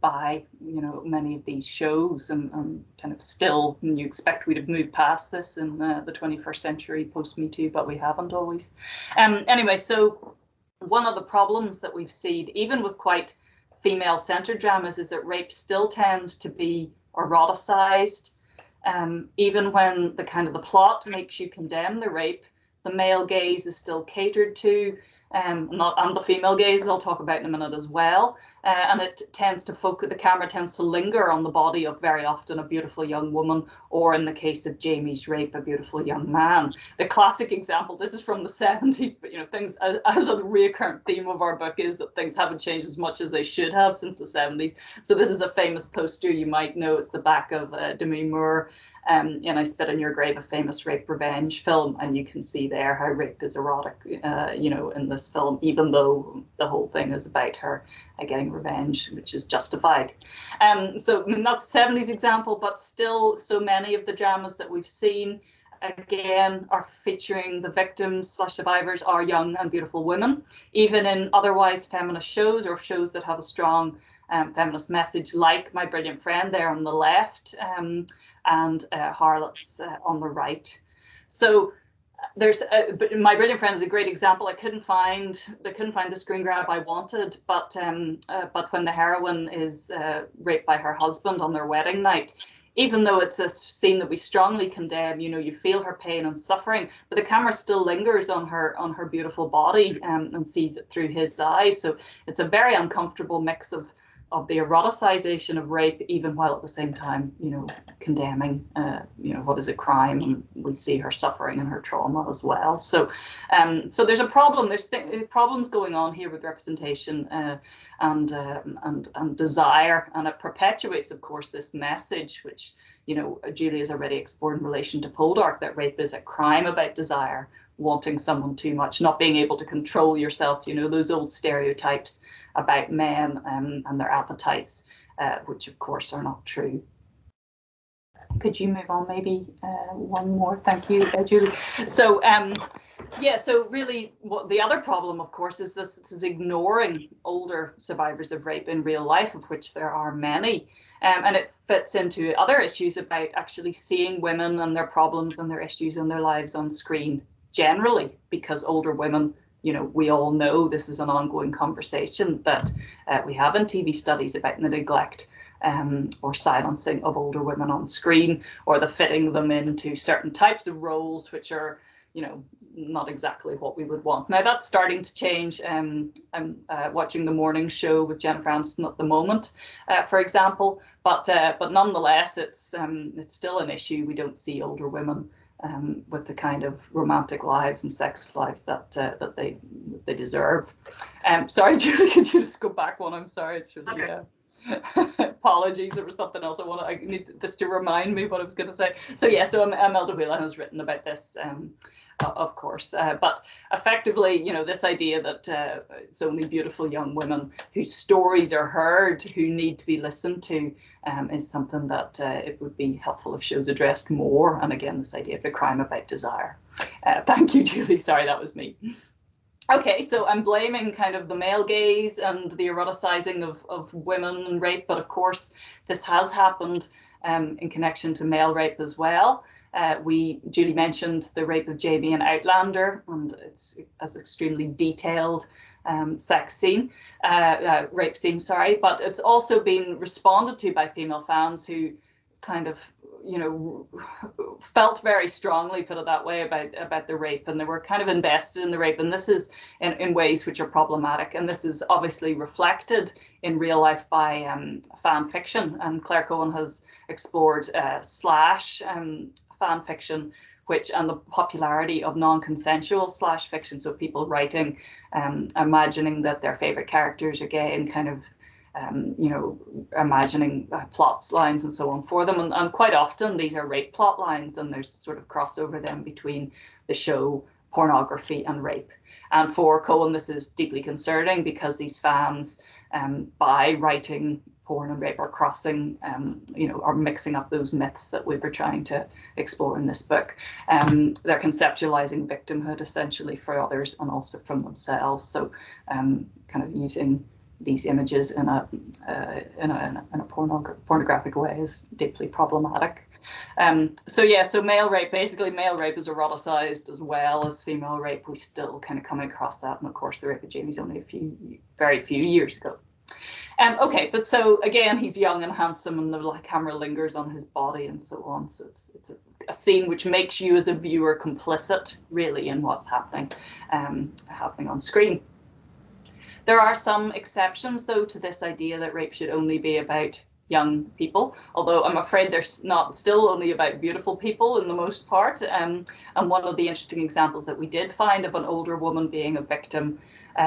by, you know, many of these shows, and kind of still, and you expect we'd have moved past this in the 21st century post Me Too, but we haven't always. Anyway, so one of the problems that we've seen, even with quite female-centered dramas, is that rape still tends to be eroticized. Even when the plot makes you condemn the rape, the male gaze is still catered to, and the female gaze, I'll talk about in a minute as well. And it tends to focus, the camera tends to linger on the body of very often a beautiful young woman, or in the case of Jamie's rape, a beautiful young man. The classic example, this is from the 70s, but, you know, things, as a recurrent theme of our book is that things haven't changed as much as they should have since the 70s. So this is a famous poster, you might know, it's the back of Demi Moore, in I Spit on Your Grave, a famous rape revenge film, and you can see there how rape is erotic, you know, in this film, even though the whole thing is about her getting revenge, which is justified. So I mean, that's a 70s example, but still so many of the dramas that we've seen, again, are featuring the victims / survivors are young and beautiful women, even in otherwise feminist shows, or shows that have a strong feminist message, like My Brilliant Friend there on the left, and Harlots on the right. So there's My Brilliant Friend is a great example. I couldn't find the screen grab I wanted, but when the heroine is raped by her husband on their wedding night, even though it's a scene that we strongly condemn, you know, you feel her pain and suffering, but the camera still lingers on her beautiful body and sees it through his eyes. So it's a very uncomfortable mix of the eroticization of rape, even while at the same time, you know, condemning, you know, what is a crime, and we see her suffering and her trauma as well. So, so there's a problem. There's problems going on here with representation and desire, and it perpetuates, of course, this message, which, you know, Julie has already explored in relation to Poldark, that rape is a crime about desire, wanting someone too much, not being able to control yourself. You know, those old stereotypes about men and their appetites, which of course are not true. Could you move on maybe one more? Thank you, Julie. So yeah, so really what the other problem, of course, is this is ignoring older survivors of rape in real life, of which there are many. And it fits into other issues about actually seeing women and their problems and their issues in their lives on screen generally, because older women, you know, we all know this is an ongoing conversation that we have in TV studies about the neglect or silencing of older women on screen, or the fitting them into certain types of roles which are, you know, not exactly what we would want. Now that's starting to change. I'm watching The Morning Show with Jennifer Aniston at the moment, for example, but nonetheless, it's still an issue. We don't see older women with the kind of romantic lives and sex lives that they deserve. Sorry, Julie, could you just go back one? I'm sorry, it's really. Okay. Apologies, there was something else I need this to remind me what I was going to say. So yeah, so Imelda Whelan has written about this, of course, but effectively, you know, this idea that it's only beautiful young women whose stories are heard, who need to be listened to, is something that it would be helpful if shows addressed more. And again, this idea of the crime about desire. Thank you, Julie. Sorry, that was me. Okay, so I'm blaming kind of the male gaze and the eroticizing of women and rape, but of course this has happened in connection to male rape as well. Julie mentioned the rape of Jamie in Outlander, and it's as extremely detailed rape scene, sorry, but it's also been responded to by female fans who kind of, you know, felt very strongly, put it that way, about the rape, and they were kind of invested in the rape, and this is in ways which are problematic, and this is obviously reflected in real life by fan fiction, and Claire Cohen has explored slash fan fiction, and the popularity of non-consensual slash fiction, so people writing imagining that their favorite characters are gay and kind of you know, imagining plots, lines and so on for them, and quite often these are rape plot lines, and there's sort of crossover then between the show, pornography and rape. And for Cohen, this is deeply concerning because these fans, by writing porn and rape, are crossing, you know, are mixing up those myths that we were trying to explore in this book. They're conceptualizing victimhood essentially for others and also from themselves. So kind of using these images in a pornographic way is deeply problematic. So yeah, so male rape is eroticized as well as female rape. We still kind of come across that, and of course the rape of Jamie's only very few years ago. Okay, but so again, he's young and handsome, and the camera lingers on his body and so on. So it's a scene which makes you as a viewer complicit really in what's happening on screen. There are some exceptions, though, to this idea that rape should only be about young people, although I'm afraid they're still only about beautiful people in the most part. And one of the interesting examples that we did find of an older woman being a victim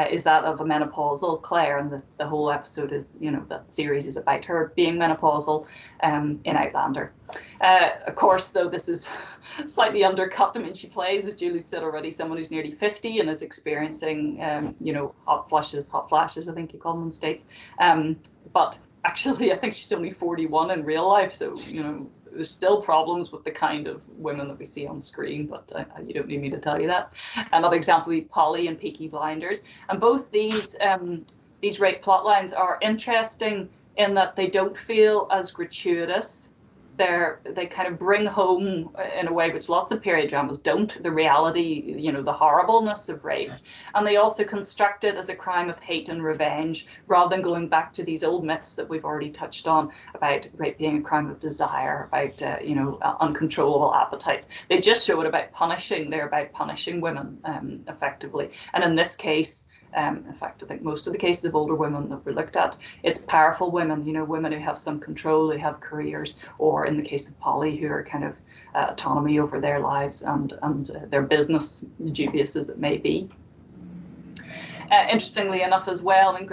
is that of a menopausal Claire, and the whole episode is, you know, that series is about her being menopausal in Outlander. Of course, though, this is slightly undercut. I mean, she plays, as Julie said already, someone who's nearly 50 and is experiencing, you know, hot flashes, I think you call them in the States. But actually, I think she's only 41 in real life. So, you know, there's still problems with the kind of women that we see on screen, but you don't need me to tell you that. Another example would be Polly and Peaky Blinders. And both these rape plot lines are interesting in that they don't feel as gratuitous. They kind of bring home, in a way which lots of period dramas don't, the reality, you know, the horribleness of rape. And they also construct it as a crime of hate and revenge, rather than going back to these old myths that we've already touched on about rape being a crime of desire, about, you know, uncontrollable appetites. They just show it about punishing. They're about punishing women, effectively. And in this case, in fact, I think most of the cases of older women that we looked at, it's powerful women, you know, women who have some control, who have careers, or in the case of Polly, who are kind of autonomy over their lives and their business, dubious as it may be. Interestingly enough as well, I mean,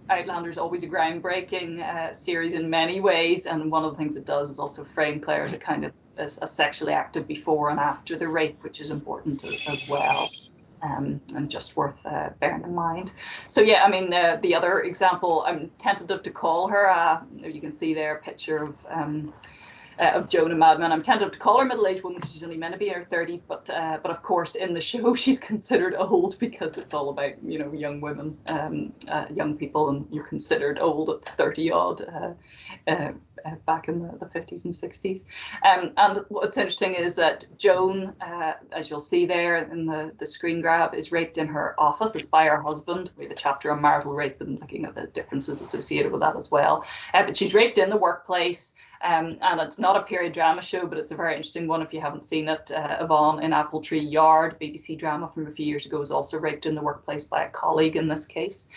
Outlander's always a groundbreaking series in many ways, and one of the things it does is also frame Claire as a kind of a sexually active before and after the rape, which is important as well. And just worth bearing in mind. So yeah, I mean, the other example, I'm tentative to call her, you can see there a picture of Joan and Mad Men. I'm tentative to call her a middle-aged woman because she's only meant to be in her 30s, but of course in the show she's considered old because it's all about, you know, young women, young people, and you're considered old at 30-odd. Back in the 50s and 60s. And what's interesting is that Joan, as you'll see there in the screen grab, is raped in her office. It's by her husband. We have a chapter on marital rape and looking at the differences associated with that as well. But she's raped in the workplace, and it's not a period drama show, but it's a very interesting one if you haven't seen it. Yvonne in Apple Tree Yard, BBC drama from a few years ago, was also raped in the workplace by a colleague in this case.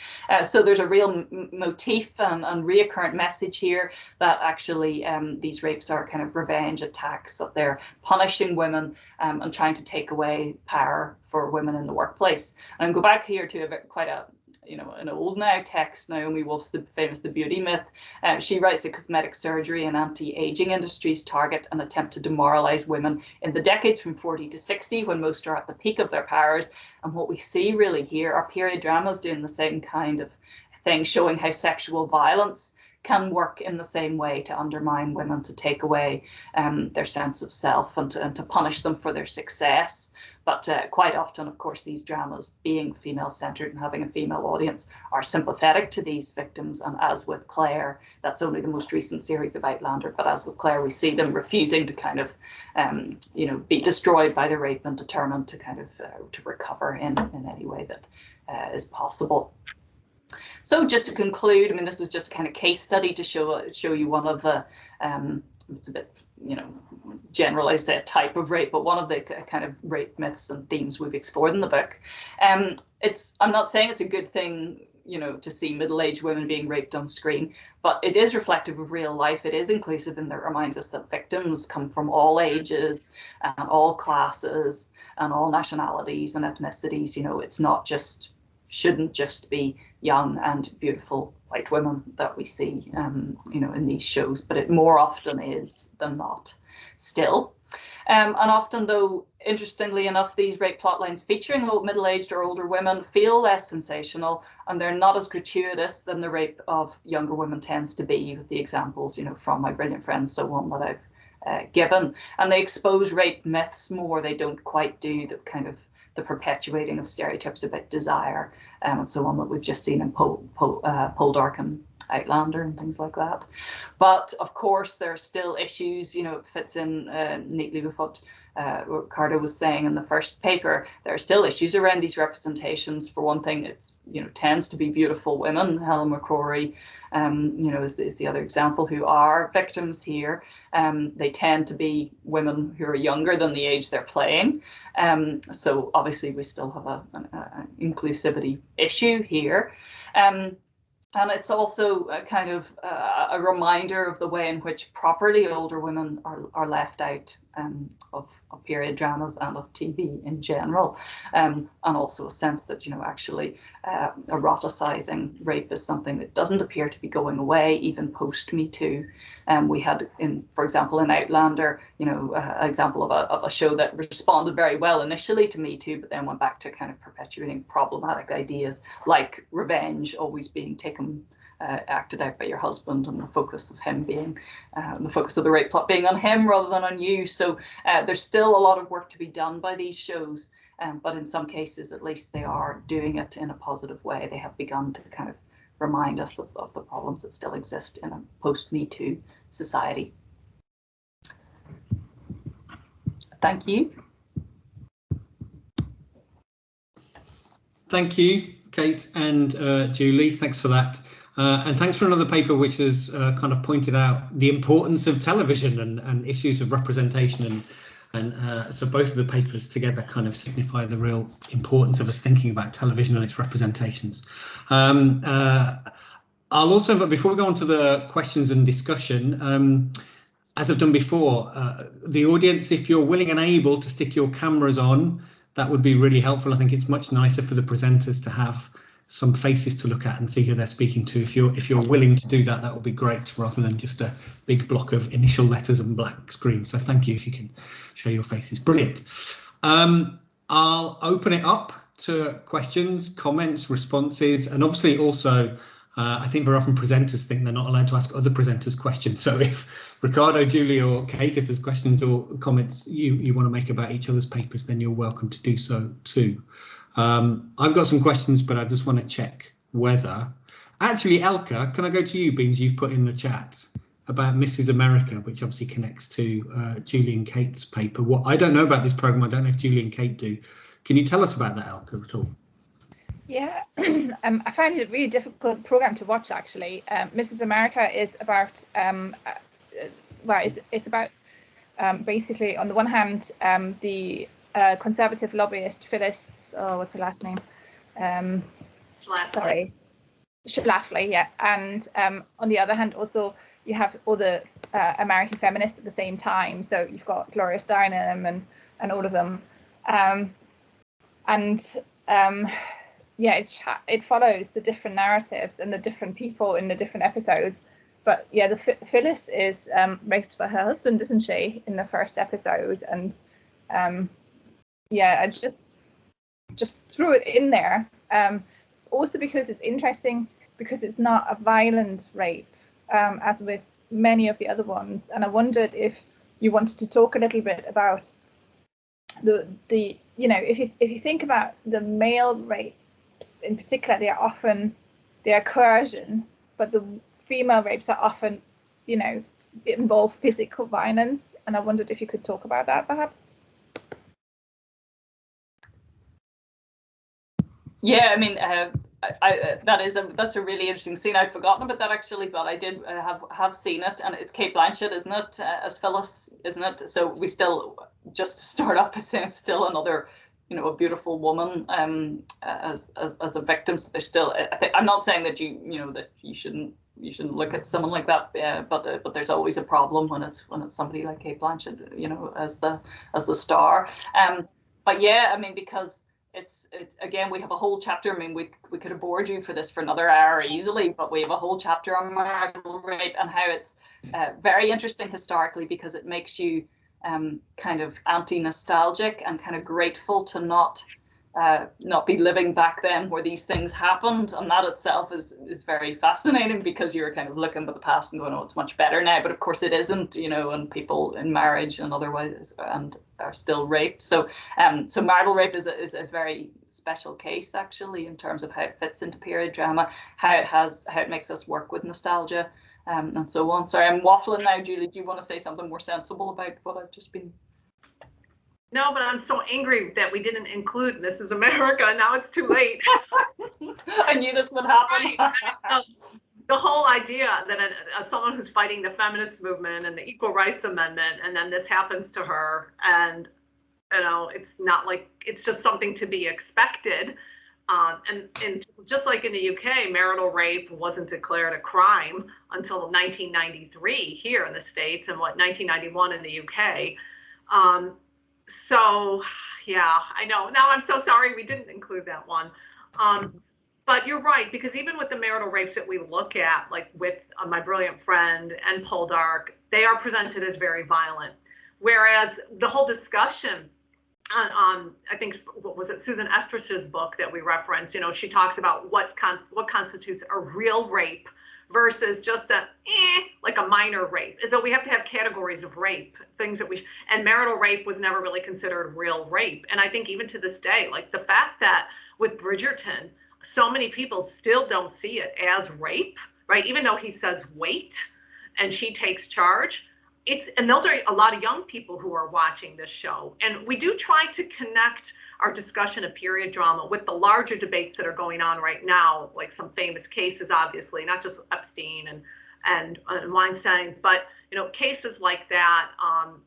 So there's a real motif and reoccurrent message here that actually these rapes are kind of revenge attacks, that they're punishing women and trying to take away power for women in the workplace. And go back here to quite an old now text, Naomi Wolf's famous The Beauty Myth. She writes that cosmetic surgery and anti-aging industries target and attempt to demoralize women in the decades from 40 to 60, when most are at the peak of their powers. And what we see really here are period dramas doing the same kind of thing, showing how sexual violence can work in the same way to undermine women, to take away their sense of self and to punish them for their success. But quite often, of course, these dramas, being female-centered and having a female audience, are sympathetic to these victims. And as with Claire, that's only the most recent series of Outlander, but as with Claire, we see them refusing to kind of, be destroyed by the rape and determined to kind of to recover in any way that is possible. So just to conclude, I mean, this was just a kind of case study to show you one of the, it's a bit, generalized type of rape, but one of the kind of rape myths and themes we've explored in the book. I'm not saying it's a good thing, to see middle-aged women being raped on screen, but it is reflective of real life. It is inclusive, and it reminds us that victims come from all ages and all classes and all nationalities and ethnicities. It's not just, shouldn't just be young and beautiful white women that we see, in these shows, but it more often is than not still. And often, though, interestingly enough, these rape plotlines featuring middle-aged or older women feel less sensational, and they're not as gratuitous than the rape of younger women tends to be, with the examples, from My Brilliant Friend, so on, that I've given. And they expose rape myths more. They don't quite do the kind of the perpetuating of stereotypes about desire and so on that we've just seen in Poldark and Outlander and things like that. But of course, there are still issues, it fits in neatly with what Ricardo was saying in the first paper. There are still issues around these representations. For one thing, it's, tends to be beautiful women. Helen McCrory, is the other example, who are victims here. They tend to be women who are younger than the age they're playing. So obviously we still have an inclusivity issue here. And it's also a kind of a reminder of the way in which properly older women are left out of period dramas and of TV in general, and also a sense that actually eroticizing rape is something that doesn't appear to be going away even post Me Too. We had, for example, in Outlander, an example of a show that responded very well initially to Me Too, but then went back to kind of perpetuating problematic ideas like revenge always being acted out by your husband, and the focus of him being the focus of the rape plot being on him rather than on you. So there's still a lot of work to be done by these shows, but in some cases at least they are doing it in a positive way. They have begun to kind of remind us of the problems that still exist in a post-Me Too society. Thank you. Thank you, Kate and Julie. Thanks for that. And thanks for another paper which has kind of pointed out the importance of television and issues of representation. And so both of the papers together kind of signify the real importance of us thinking about television and its representations. I'll also, but before we go on to the questions and discussion, as I've done before, the audience, if you're willing and able to stick your cameras on, that would be really helpful. I think it's much nicer for the presenters to have some faces to look at and see who they're speaking to. If you're willing to do that, that would be great, rather than just a big block of initial letters and black screens. So thank you if you can show your faces. Brilliant. I'll open it up to questions, comments, responses, and obviously also I think very often presenters think they're not allowed to ask other presenters questions. So if Ricardo, Julie or Kate, if there's questions or comments you want to make about each other's papers, then you're welcome to do so too. I've got some questions, but I just want to check whether... Actually, Elka, can I go to you, Beans? You've put in the chat about Mrs. America, which obviously connects to Julie and Kate's paper. What I don't know about this program, I don't know if Julie and Kate do. Can you tell us about that, Elka, at all? Yeah, I find it a really difficult program to watch, actually. Mrs. America is about well, it's about basically, on the one hand, the conservative lobbyist Phyllis, what's her last name? Sorry, Schlafly, yeah. And on the other hand, also you have all the American feminists at the same time. So you've got Gloria Steinem and all of them, yeah, it follows the different narratives and the different people in the different episodes. But yeah, the Phyllis is raped by her husband, isn't she, in the first episode? And yeah, I just threw it in there. Also because it's interesting, because it's not a violent rape, as with many of the other ones. And I wondered if you wanted to talk a little bit about the you know, if you think about the male rapes in particular, they are coercion, but the female rapes are often, you know, involve physical violence. And I wondered if you could talk about that, perhaps. Yeah, I mean, that's a really interesting scene. I'd forgotten about that actually, but I did have seen it, and it's Kate Blanchett, isn't it, as Phyllis, isn't it? So we still, just to start off by saying, it's still another, you know, a beautiful woman as a victim. So there's still, I'm not saying that you know that you shouldn't look at someone like that, but there's always a problem when it's somebody like Kate Blanchett, you know, as the star. But yeah, I mean, because it's again, we have a whole chapter. I mean, we could have bored you for this for another hour easily, but we have a whole chapter on marital rape and how it's very interesting historically, because it makes you kind of anti-nostalgic and kind of grateful to not be living back then where these things happened. And that itself is very fascinating, because you're kind of looking at the past and going, oh, it's much better now. But of course it isn't, you know, and people in marriage and otherwise and are still raped. So so marital rape is a very special case, actually, in terms of how it fits into period drama, how it makes us work with nostalgia, and so on. Sorry, I'm waffling now. Julie, do you want to say something more sensible about what I've just been? No, but I'm so angry that we didn't include This Is America. Now it's too late. I knew this would happen. The whole idea that someone who's fighting the feminist movement and the Equal Rights Amendment, and then this happens to her, and you know, it's not like, it's just something to be expected. And just like in the UK, marital rape wasn't declared a crime until 1993 here in the States, and 1991 in the UK. So yeah, I know. Now I'm so sorry we didn't include that one. But you're right, because even with the marital rapes that we look at, like with My Brilliant Friend and Poldark, they are presented as very violent. Whereas the whole discussion on I think, what was it, Susan Estrich's book that we referenced, you know, she talks about what constitutes a real rape versus just like a minor rape. Is that we have to have categories of rape, things that and marital rape was never really considered real rape. And I think even to this day, like the fact that with Bridgerton, so many people still don't see it as rape, right? Even though he says wait and she takes charge. And those are a lot of young people who are watching this show. And we do try to connect our discussion of period drama with the larger debates that are going on right now, like some famous cases, obviously, not just Epstein and Weinstein, but, you know, cases like that,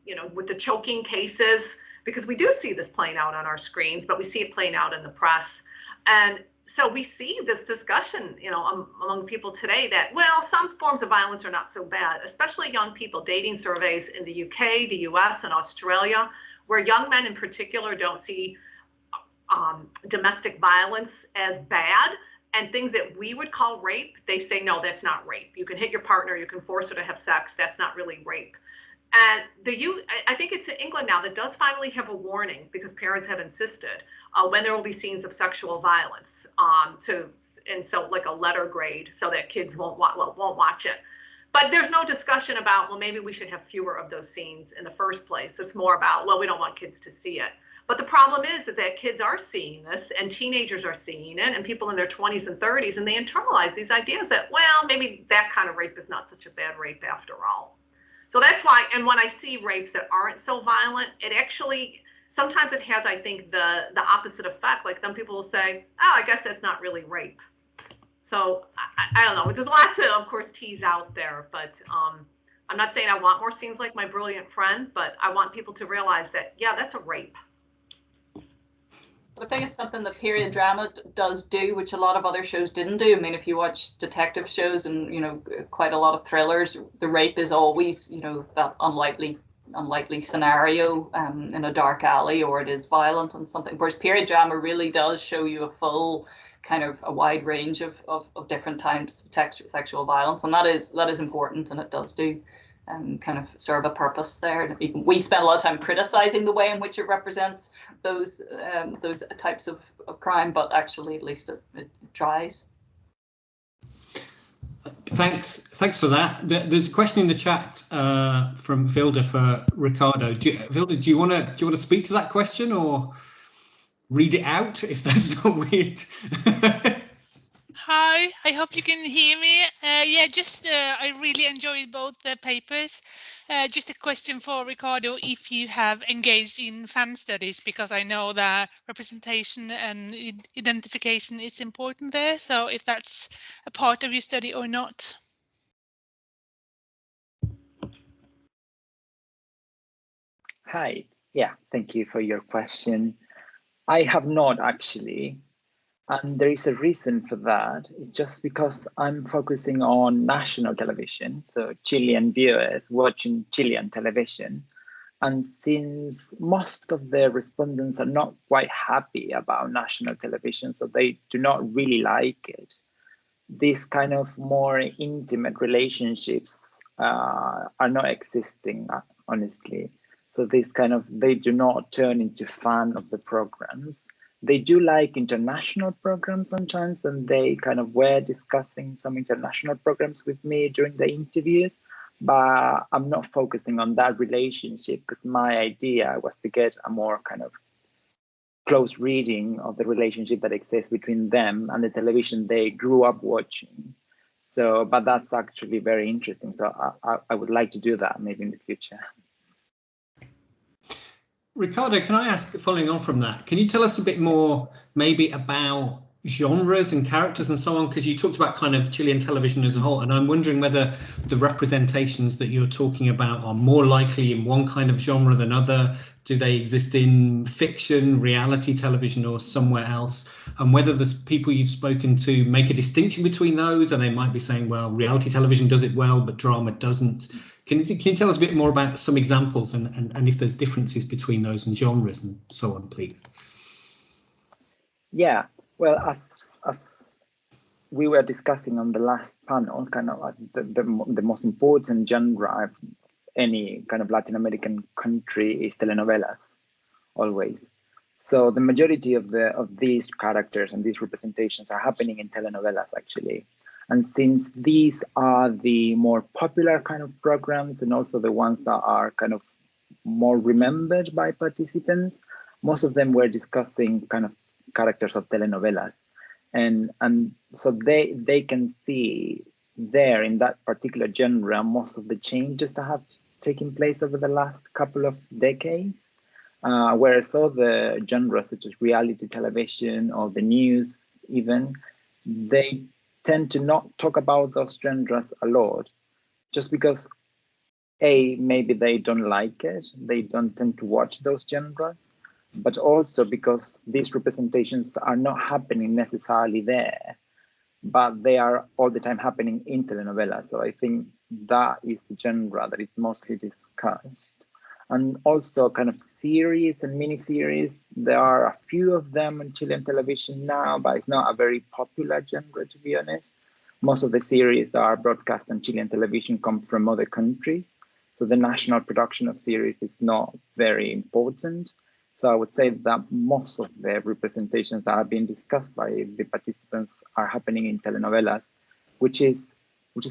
you know, with the choking cases, because we do see this playing out on our screens, but we see it playing out in the press. And so we see this discussion, you know, among people today that, well, some forms of violence are not so bad, especially young people. Dating surveys in the UK, the US, and Australia, where young men in particular don't see domestic violence as bad, and things that we would call rape, they say, no, that's not rape. You can hit your partner, you can force her to have sex, that's not really rape. And I think it's in England now that does finally have a warning, because parents have insisted when there will be scenes of sexual violence, and so like a letter grade, so that kids won't watch it. But there's no discussion about, well, maybe we should have fewer of those scenes in the first place. It's more about, well, we don't want kids to see it. But the problem is that kids are seeing this, and teenagers are seeing it, and people in their 20s and 30s, and they internalize these ideas that, well, maybe that kind of rape is not such a bad rape after all. So that's why, and when I see rapes that aren't so violent, it actually, sometimes it has, I think, the opposite effect. Like some people will say, oh, I guess that's not really rape. So I don't know. There's lots to, of course, tease out there, but I'm not saying I want more scenes like My Brilliant Friend, but I want people to realize that, yeah, that's a rape. I think it's something that period drama does do, which a lot of other shows didn't do. I mean, if you watch detective shows and, you know, quite a lot of thrillers, the rape is always, you know, that unlikely scenario in a dark alley, or it is violent and something. Whereas period drama really does show you a full kind of a wide range of different types of sexual violence, and that is important, and it does do kind of serve a purpose there. And even we spend a lot of time criticizing the way in which it represents those types of crime, but actually at least it tries. Thanks for that. There's a question in the chat from Vilda for Ricardo. Vilda, do you want to speak to that question or read it out if that's not weird? Hi, I hope you can hear me. I really enjoyed both the papers. Just a question for Ricardo, if you have engaged in fan studies, because I know that representation and identification is important there. So if that's a part of your study or not. Hi. Yeah, thank you for your question. I have not actually. And there is a reason for that. It's just because I'm focusing on national television, so Chilean viewers watching Chilean television. And since most of the respondents are not quite happy about national television, so they do not really like it, these kind of more intimate relationships are not existing, honestly. So they do not turn into fan of the programs. They do like international programs sometimes, and they kind of were discussing some international programs with me during the interviews, but I'm not focusing on that relationship because my idea was to get a more kind of close reading of the relationship that exists between them and the television they grew up watching. So, but that's actually very interesting. So I would like to do that maybe in the future. Ricardo, can I ask, following on from that, can you tell us a bit more maybe about genres and characters and so on? Because you talked about kind of Chilean television as a whole, and I'm wondering whether the representations that you're talking about are more likely in one kind of genre than other. Do they exist in fiction, reality television, or somewhere else? And whether the people you've spoken to make a distinction between those, and they might be saying, well, reality television does it well, but drama doesn't. Can you tell us a bit more about some examples and if there's differences between those and genres and so on, please? Yeah, well, as we were discussing on the last panel, kind of like the most important genre of any kind of Latin American country is telenovelas, always. So the majority of these characters and these representations are happening in telenovelas, actually. And since these are the more popular kind of programs and also the ones that are kind of more remembered by participants, most of them were discussing kind of characters of telenovelas. And so they can see there in that particular genre most of the changes that have taken place over the last couple of decades. Whereas other genres such as reality television or the news even, they tend to not talk about those genres a lot, just because maybe they don't like it, they don't tend to watch those genres, but also because these representations are not happening necessarily there, but they are all the time happening in telenovelas. So I think that is the genre that is mostly discussed. And also kind of series and miniseries, there are a few of them on Chilean television now, but it's not a very popular genre, to be honest. Most of the series that are broadcast on Chilean television come from other countries. So the national production of series is not very important. So I would say that most of the representations that have been discussed by the participants are happening in telenovelas, which is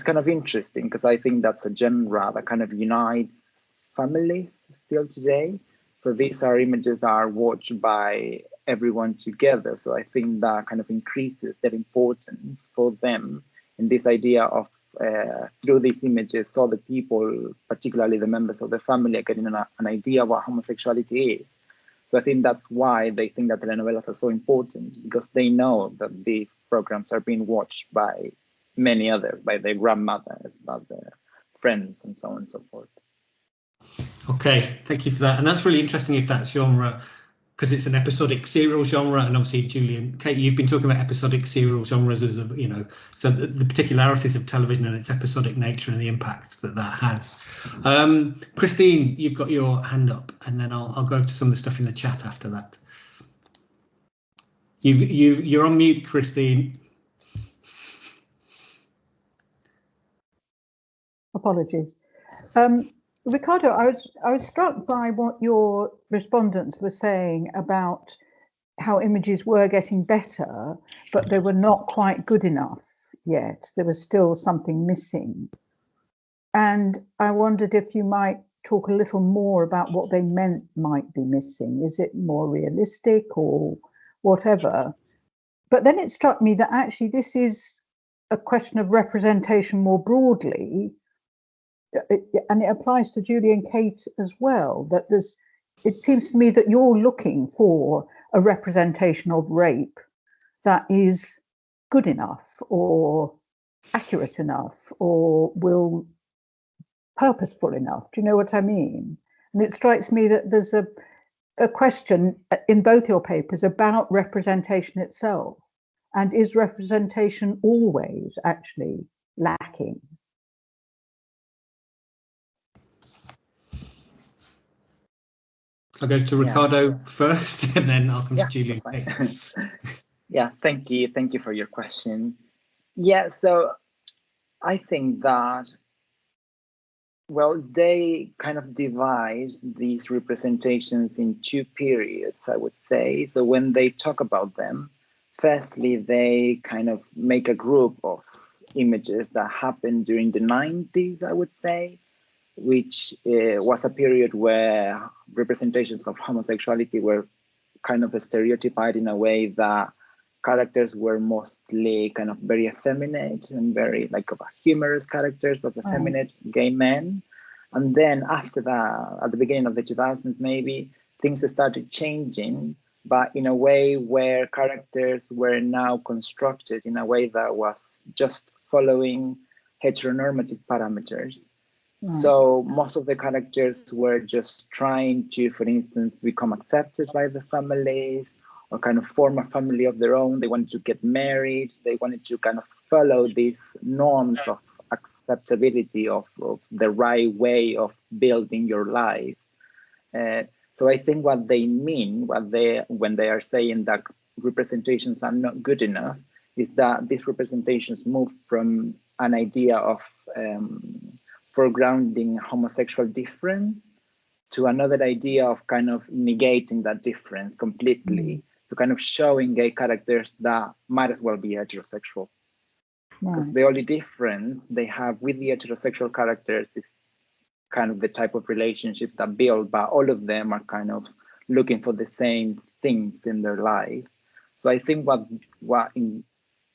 kind of interesting, because I think that's a genre that kind of unites families still today. So these are images that are watched by everyone together. So I think that kind of increases their importance for them in this idea of through these images, so the people, particularly the members of the family, are getting an idea of what homosexuality is. So I think that's why they think that telenovelas are so important, because they know that these programs are being watched by many others, by their grandmothers, by their friends and so on and so forth. Okay, thank you for that. And that's really interesting if that's genre, because it's an episodic serial genre, and obviously Julian, Kate, you've been talking about episodic serial genres as of, you know, so the particularities of television and its episodic nature and the impact that that has. Christine, you've got your hand up, and then I'll go over to some of the stuff in the chat after that. You're on mute, Christine. Apologies. Ricardo, I was struck by what your respondents were saying about how images were getting better, but they were not quite good enough yet. There was still something missing. And I wondered if you might talk a little more about what they meant might be missing. Is it more realistic or whatever? But then it struck me that actually this is a question of representation more broadly. And it applies to Julie and Kate as well, that it seems to me that you're looking for a representation of rape that is good enough or accurate enough or purposeful enough. Do you know what I mean? And it strikes me that there's a question in both your papers about representation itself. And is representation always actually lacking? I'll go to Ricardo first, and then I'll come to Julie. Yeah, thank you for your question. Yeah, so I think that, well, they kind of divide these representations in two periods, I would say. So when they talk about them, firstly, they kind of make a group of images that happened during the 90s, I would say, which was a period where representations of homosexuality were kind of stereotyped in a way that characters were mostly kind of very effeminate and very like humorous characters of effeminate gay men. And then after that, at the beginning of the 2000s, maybe things started changing, but in a way where characters were now constructed in a way that was just following heteronormative parameters. So most of the characters were just trying to, for instance, become accepted by the families or kind of form a family of their own. They wanted to get married. They wanted to kind of follow these norms of acceptability of the right way of building your life. So I think what they mean, when they are saying that representations are not good enough, is that these representations move from an idea of foregrounding homosexual difference to another idea of kind of negating that difference completely. So kind of showing gay characters that might as well be heterosexual. Because the only difference they have with the heterosexual characters is kind of the type of relationships that build, but all of them are kind of looking for the same things in their life. So I think what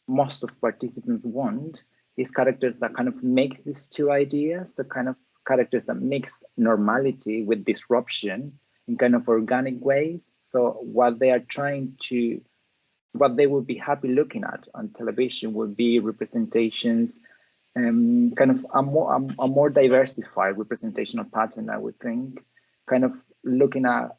most of participants want is characters that kind of makes these two ideas, so kind of characters that mix normality with disruption in kind of organic ways. So what they would be happy looking at on television would be representations, kind of a more diversified representational pattern, I would think, kind of looking at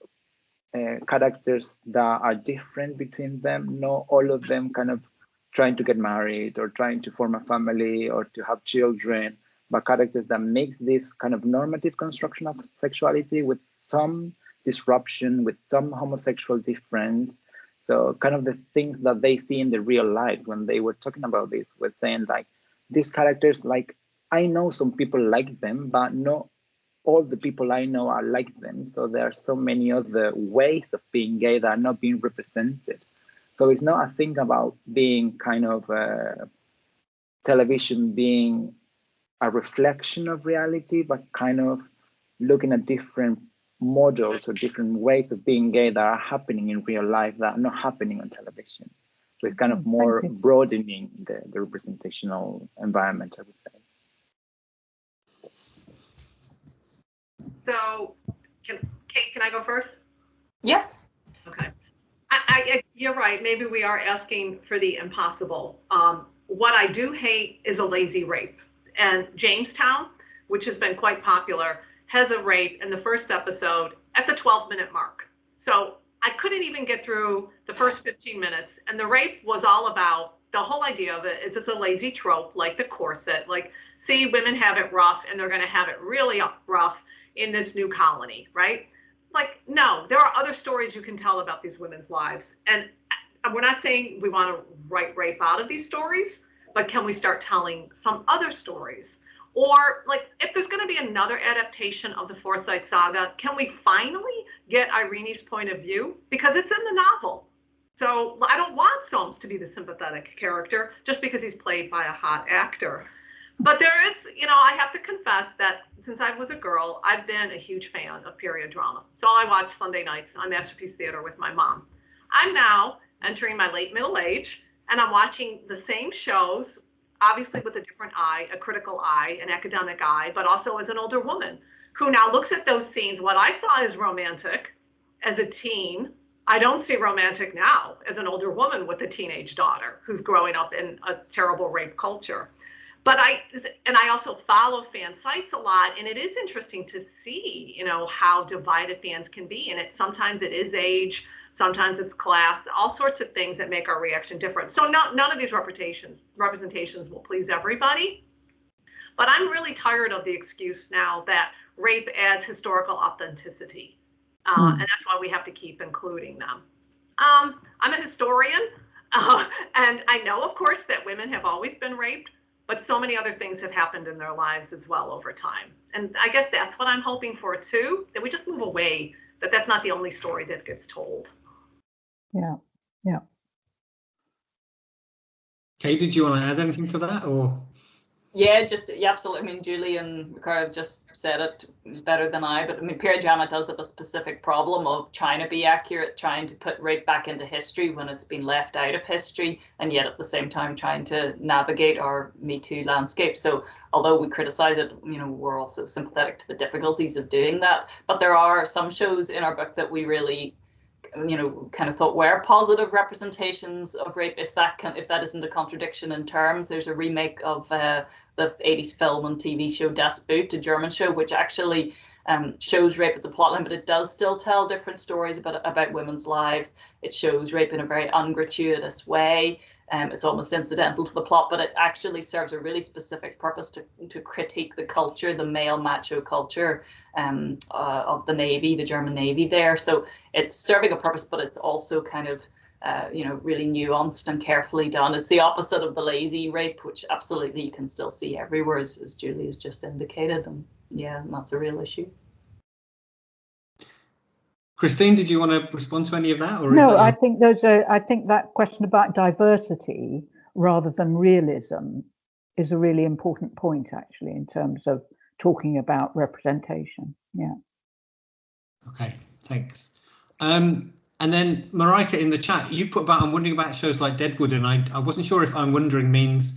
characters that are different between them, not all of them kind of trying to get married or trying to form a family or to have children, but characters that makes this kind of normative construction of sexuality with some disruption, with some homosexual difference. So kind of the things that they see in the real life when they were talking about this was saying like, these characters, like, I know some people like them, but not all the people I know are like them. So there are so many other ways of being gay that are not being represented. So it's not a thing about being kind of television being a reflection of reality, but kind of looking at different models or different ways of being gay that are happening in real life that are not happening on television. So it's kind of more broadening the representational environment, I would say. So, Kate, can I go first? Yeah. Okay. You're right. Maybe we are asking for the impossible. What I do hate is a lazy rape. And Jamestown which has been quite popular, has a rape in the first episode at the 12-minute mark. So I couldn't even get through the first 15 minutes. And the rape was all about, the whole idea of it is it's a lazy trope, like the corset, like, see, women have it rough and they're going to have it really rough in this new colony, right? Like, no, there are other stories you can tell about these women's lives. And we're not saying we want to write rape out of these stories, but can we start telling some other stories? Or like, if there's going to be another adaptation of the Forsyte Saga, can we finally get Irene's point of view? Because it's in the novel. So I don't want Soames to be the sympathetic character just because he's played by a hot actor. But there is, you know, I have to confess that since I was a girl, I've been a huge fan of period drama. It's all I watch Sunday nights on Masterpiece Theater with my mom. I'm now entering my late middle age, and I'm watching the same shows, obviously with a different eye, a critical eye, an academic eye, but also as an older woman who now looks at those scenes. What I saw as romantic as a teen, I don't see romantic now as an older woman with a teenage daughter who's growing up in a terrible rape culture. But I also follow fan sites a lot, and it is interesting to see, you know, how divided fans can be. And sometimes it is age, sometimes it's class, all sorts of things that make our reaction different. So none of these representations will please everybody. But I'm really tired of the excuse now that rape adds historical authenticity. And that's why we have to keep including them. I'm a historian, and I know, of course, that women have always been raped, but so many other things have happened in their lives as well over time. And I guess that's what I'm hoping for too, that we just move away, that that's not the only story that gets told. Yeah, yeah. Kate, did you want to add anything to that, or? Yeah, absolutely. I mean, Julie and Ricardo have just said it better than I, but I mean, period drama does have a specific problem of trying to be accurate, trying to put rape back into history when it's been left out of history, and yet at the same time trying to navigate our Me Too landscape. So although we criticize it, you know, we're also sympathetic to the difficulties of doing that. But there are some shows in our book that we really, you know, kind of thought were positive representations of rape, if that isn't a contradiction in terms. There's a remake of the 80s film and TV show Das Boot, a German show, which actually shows rape as a plotline, but it does still tell different stories about women's lives. It shows rape in a very ungratuitous way. It's almost incidental to the plot, but it actually serves a really specific purpose to critique the culture, the male macho culture of the Navy, the German Navy there. So it's serving a purpose, but it's also kind of you know, really nuanced and carefully done. It's the opposite of the lazy rape, which absolutely you can still see everywhere, as Julie has just indicated. And yeah, that's a real issue. Christine, did you want to respond to any of that? Or no, I think I think that question about diversity rather than realism is a really important point, actually, in terms of talking about representation. Yeah. Okay, thanks. And then Marika in the chat, you've put about I'm wondering about shows like Deadwood, and I wasn't sure if I'm wondering means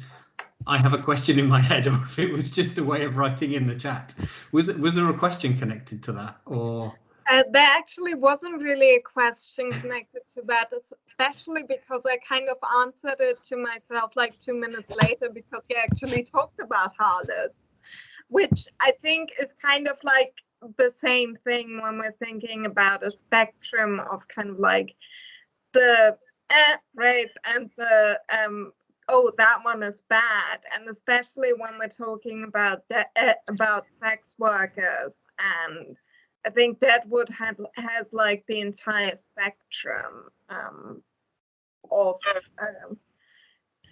I have a question in my head or if it was just a way of writing in the chat. Was there a question connected to that, or? There actually wasn't really a question connected to that, especially because I kind of answered it to myself like 2 minutes later, because you actually talked about harlots, which I think is kind of like the same thing when we're thinking about a spectrum of kind of like the rape and the oh, that one is bad, and especially when we're talking about sex workers. And I think Deadwood has like the entire spectrum of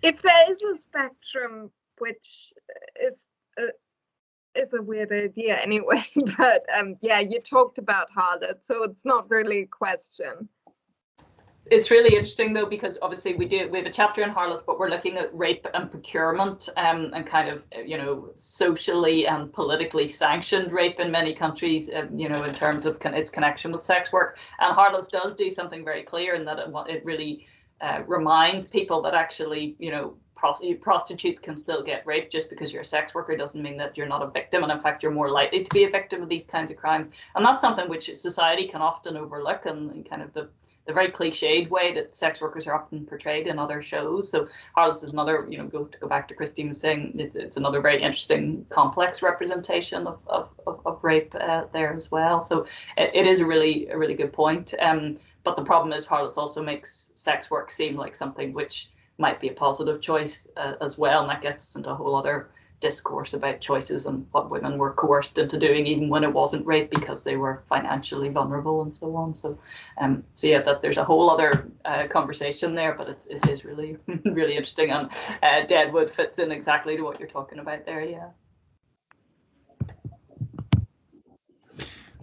if there is a spectrum, which is a weird idea anyway, but yeah, you talked about harlot, so it's not really a question. It's really interesting though, because obviously we have a chapter in harlots, but we're looking at rape and procurement and kind of, you know, socially and politically sanctioned rape in many countries, you know, in terms of its connection with sex work. And harlots does do something very clear in that it really reminds people that actually, you know, prostitutes can still get raped. Just because you're a sex worker doesn't mean that you're not a victim, and in fact you're more likely to be a victim of these kinds of crimes. And that's something which society can often overlook, and kind of the the very cliched way that sex workers are often portrayed in other shows. So harlots is another, you know, go back to Christine was saying, it's another very interesting, complex representation of rape there as well. So it is a really good point. But the problem is harlots also makes sex work seem like something which might be a positive choice as well, and that gets us into a whole other discourse about choices and what women were coerced into doing, even when it wasn't rape, because they were financially vulnerable and so on. So, so yeah, that there's a whole other conversation there, but it is really really interesting, and Deadwood fits in exactly to what you're talking about there. Yeah.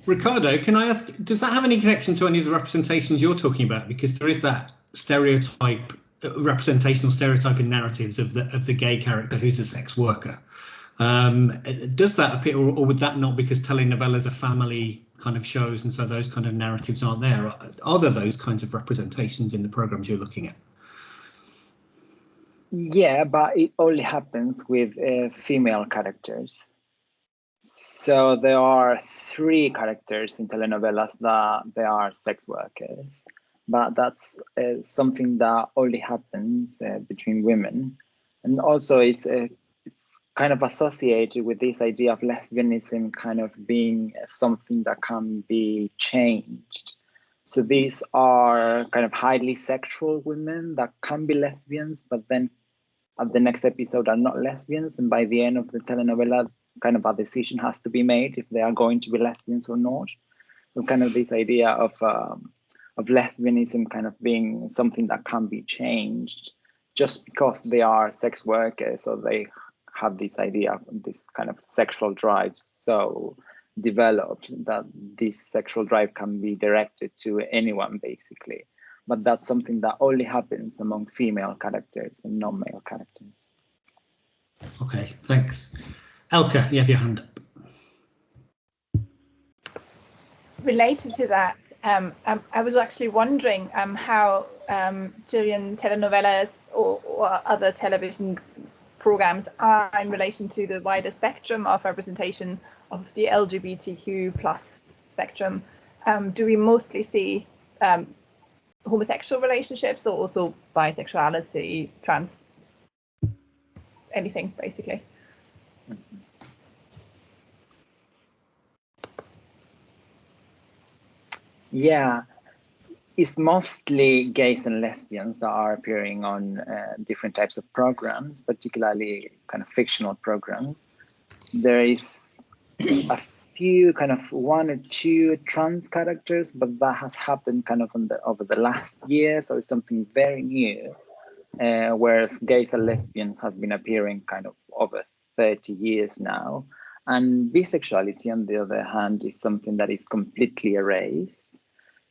Ricardo, can I ask, does that have any connection to any of the representations you're talking about? Because there is that stereotype, representational stereotype in narratives of the gay character who's a sex worker. Does that appear, or would that not, because telenovelas are family kind of shows, and so those kind of narratives aren't there? Are there those kinds of representations in the programs you're looking at? Yeah, but it only happens with female characters. So there are 3 characters in telenovelas that they are sex workers, but that's something that only happens between women. And also it's kind of associated with this idea of lesbianism kind of being something that can be changed. So these are kind of highly sexual women that can be lesbians, but then at the next episode are not lesbians, and by the end of the telenovela, kind of a decision has to be made if they are going to be lesbians or not. So kind of this idea of lesbianism kind of being something that can be changed just because they are sex workers, or they have this idea of this kind of sexual drive so developed that this sexual drive can be directed to anyone, basically. But that's something that only happens among female characters and non-male characters. Okay, thanks. Elka, you have your hand up. Related to that, I was actually wondering how Chilean telenovelas or other television programs are in relation to the wider spectrum of representation of the LGBTQ plus spectrum. Do we mostly see homosexual relationships, or also bisexuality, trans, anything basically? Yeah, it's mostly gays and lesbians that are appearing on different types of programs, particularly kind of fictional programs. There is a few kind of 1 or 2 trans characters, but that has happened kind of over the last year, so it's something very new. Whereas gays and lesbians has been appearing kind of over 30 years now. And bisexuality, on the other hand, is something that is completely erased.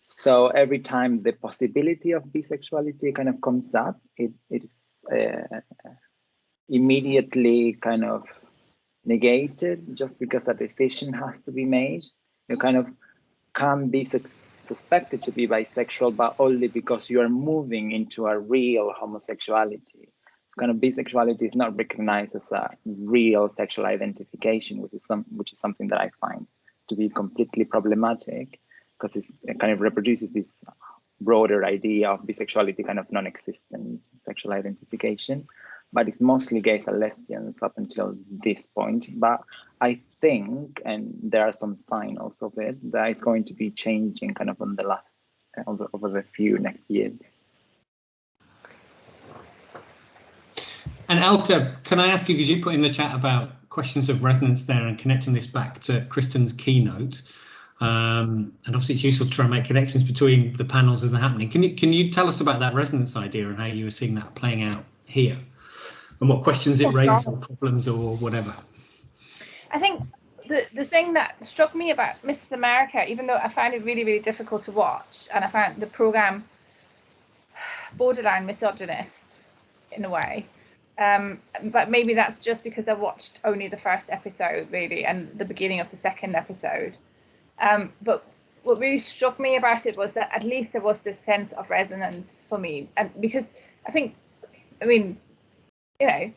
So every time the possibility of bisexuality kind of comes up, it is immediately kind of negated just because a decision has to be made. You kind of can be suspected to be bisexual, but only because you are moving into a real homosexuality. Kind of bisexuality is not recognized as a real sexual identification, which is something that I find to be completely problematic, because it kind of reproduces this broader idea of bisexuality, kind of non-existent sexual identification. But it's mostly gays and lesbians up until this point. But I think, and there are some signs of it, that it's going to be changing kind of on the over the few next years. And Elka, can I ask you, because you put in the chat about questions of resonance there and connecting this back to Kristen's keynote, and obviously it's useful to try and make connections between the panels as they're happening. Can you tell us about that resonance idea and how you were seeing that playing out here, and what questions it raises or problems or whatever? I think the thing that struck me about Mrs. America, even though I found it really, really difficult to watch, and I found the program borderline misogynist in a way, but maybe that's just because I watched only the first episode really and the beginning of the second episode. But what really struck me about it was that at least there was this sense of resonance for me, and because I mean, you know,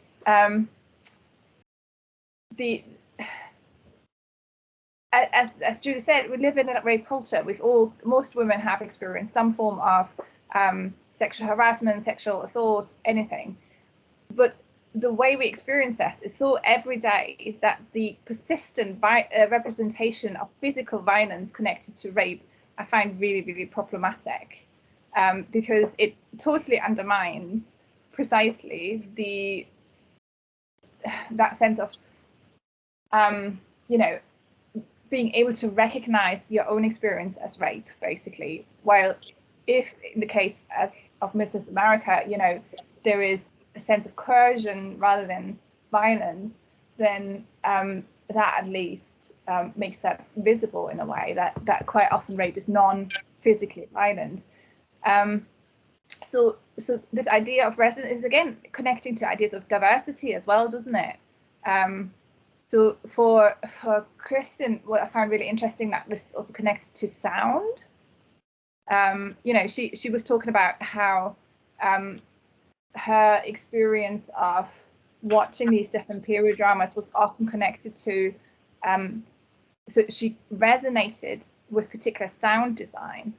as Julie said, we live in a rape culture. Most women have experienced some form of sexual harassment, sexual assault, anything. But the way we experience this is so everyday that the persistent representation of physical violence connected to rape, I find really, really problematic, because it totally undermines precisely that sense of, being able to recognize your own experience as rape, basically. While if in the case of Mrs. America, there is a sense of coercion rather than violence, then that at least makes that visible in a way that quite often rape is non-physically violent. So this idea of resonance is again connecting to ideas of diversity as well, doesn't it? So for Kristen, what I found really interesting, that this is also connected to sound. She was talking about how her experience of watching these different period dramas was often connected to, so she resonated with particular sound design.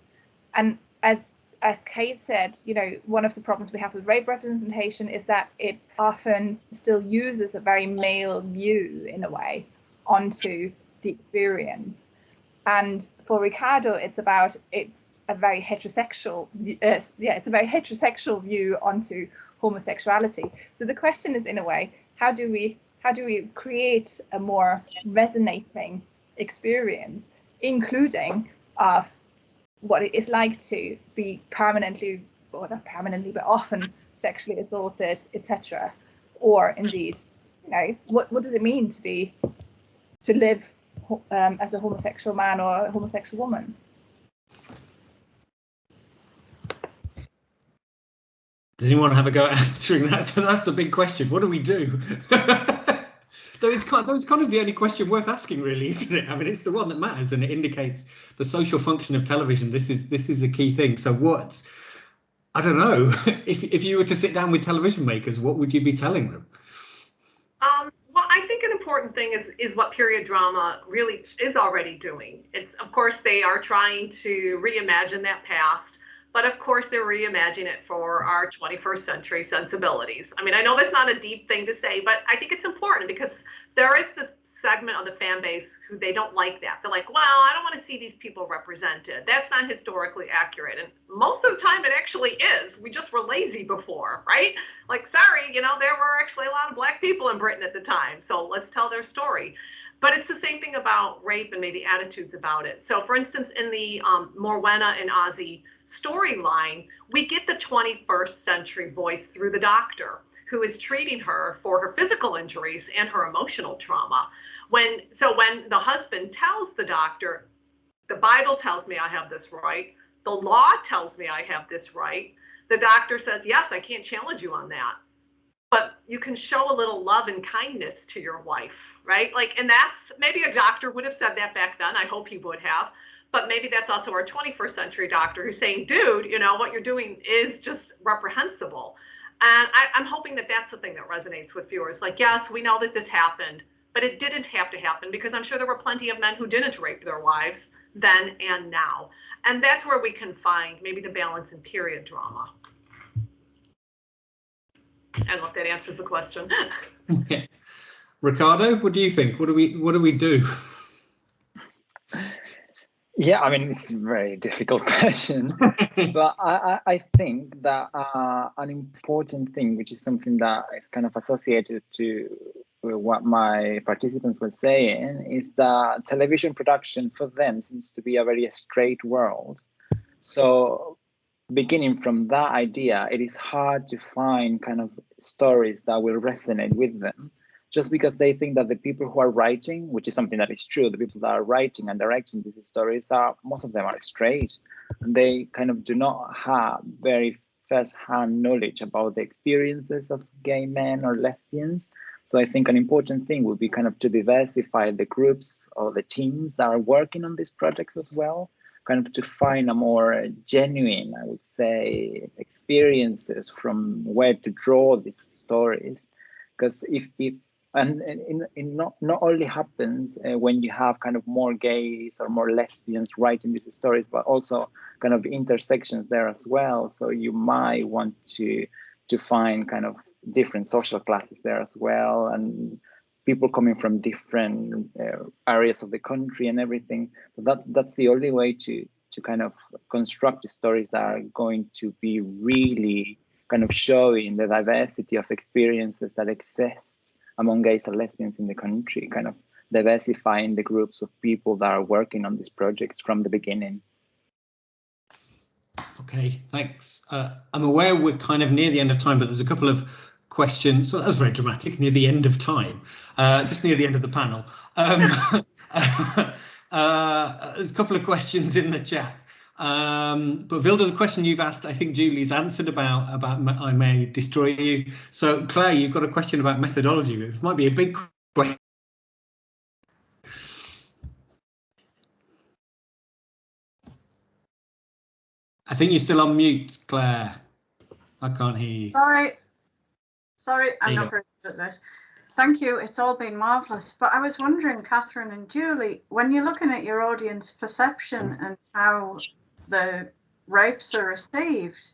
And as Kate said, one of the problems we have with rape representation is that it often still uses a very male view in a way onto the experience. And for Ricardo, it's a very heterosexual, it's a very heterosexual view onto homosexuality. So the question is, in a way, how do we create a more resonating experience, including of what it is like to be permanently, or not permanently, but often sexually assaulted, etc. Or indeed, what does it mean to live as a homosexual man or a homosexual woman? Does anyone have a go at answering that? So that's the big question. What do we do? So it's kind of the only question worth asking, really, isn't it? I mean, it's the one that matters, and it indicates the social function of television. This is a key thing. So I don't know, if you were to sit down with television makers, what would you be telling them? Well, I think an important thing is what period drama really is already doing. It's, of course, they are trying to reimagine that past, but of course they're reimagining it for our 21st century sensibilities. I mean, I know that's not a deep thing to say, but I think it's important because there is this segment of the fan base who they don't like that. They're like, well, I don't want to see these people represented. That's not historically accurate. And most of the time it actually is. We just were lazy before, right? Like, sorry, there were actually a lot of Black people in Britain at the time. So let's tell their story. But it's the same thing about rape and maybe attitudes about it. So for instance, in the Morwenna and Ozzy storyline, we get the 21st century voice through the doctor who is treating her for her physical injuries and her emotional trauma. When the husband tells the doctor, the Bible tells me I have this right, the law tells me I have this right, the doctor says, yes, I can't challenge you on that, but you can show a little love and kindness to your wife, right? And that's, maybe a doctor would have said that back then. I hope he would have. But maybe that's also our 21st century doctor who's saying, dude, what you're doing is just reprehensible. And I'm hoping that that's the thing that resonates with viewers. Like, yes, we know that this happened, but it didn't have to happen, because I'm sure there were plenty of men who didn't rape their wives then and now. And that's where we can find maybe the balance in period drama. I don't know if that answers the question. Ricardo, what do you think? What do we do? Yeah, I mean, it's a very difficult question, but I think that an important thing, which is something that is kind of associated to what my participants were saying, is that television production for them seems to be a very straight world. So beginning from that idea, it is hard to find kind of stories that will resonate with them, just because they think that the people who are writing, which is something that is true, the people that are writing and directing these stories most of them are straight. And they kind of do not have very first-hand knowledge about the experiences of gay men or lesbians. So I think an important thing would be kind of to diversify the groups or the teams that are working on these projects as well, kind of to find a more genuine, I would say, experiences from where to draw these stories. Because if and not only happens when you have kind of more gays or more lesbians writing these stories, but also kind of intersections there as well. So you might want to find kind of different social classes there as well, and people coming from different areas of the country and everything. But that's the only way to kind of construct the stories that are going to be really kind of showing the diversity of experiences that exists among gays and lesbians in the country, kind of diversifying the groups of people that are working on these projects from the beginning. Okay, thanks. I'm aware we're kind of near the end of time, but there's a couple of questions. Well, that was very dramatic, near the end of time, just near the end of the panel. There's a couple of questions in the chat. But Vilda, the question you've asked, I think Julie's answered about I may destroy you. So Claire, you've got a question about methodology. It might be a big question. I think you're still on mute, Claire. I can't hear you. Sorry, I'm not very good at this. Thank you, it's all been marvellous. But I was wondering, Catherine and Julie, when you're looking at your audience perception and how the rapes are received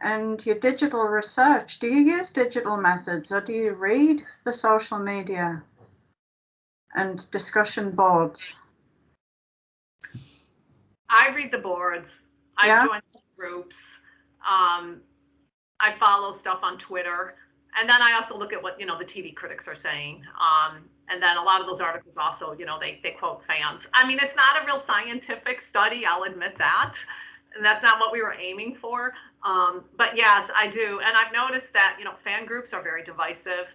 and your digital research, do you use digital methods or do you read the social media and discussion boards? I read the boards. I join some groups. I follow stuff on Twitter. And then I also look at what, the TV critics are saying. And then a lot of those articles also, they quote fans. I mean, it's not a real scientific study, I'll admit that. And that's not what we were aiming for. But yes, I do. And I've noticed that, fan groups are very divisive.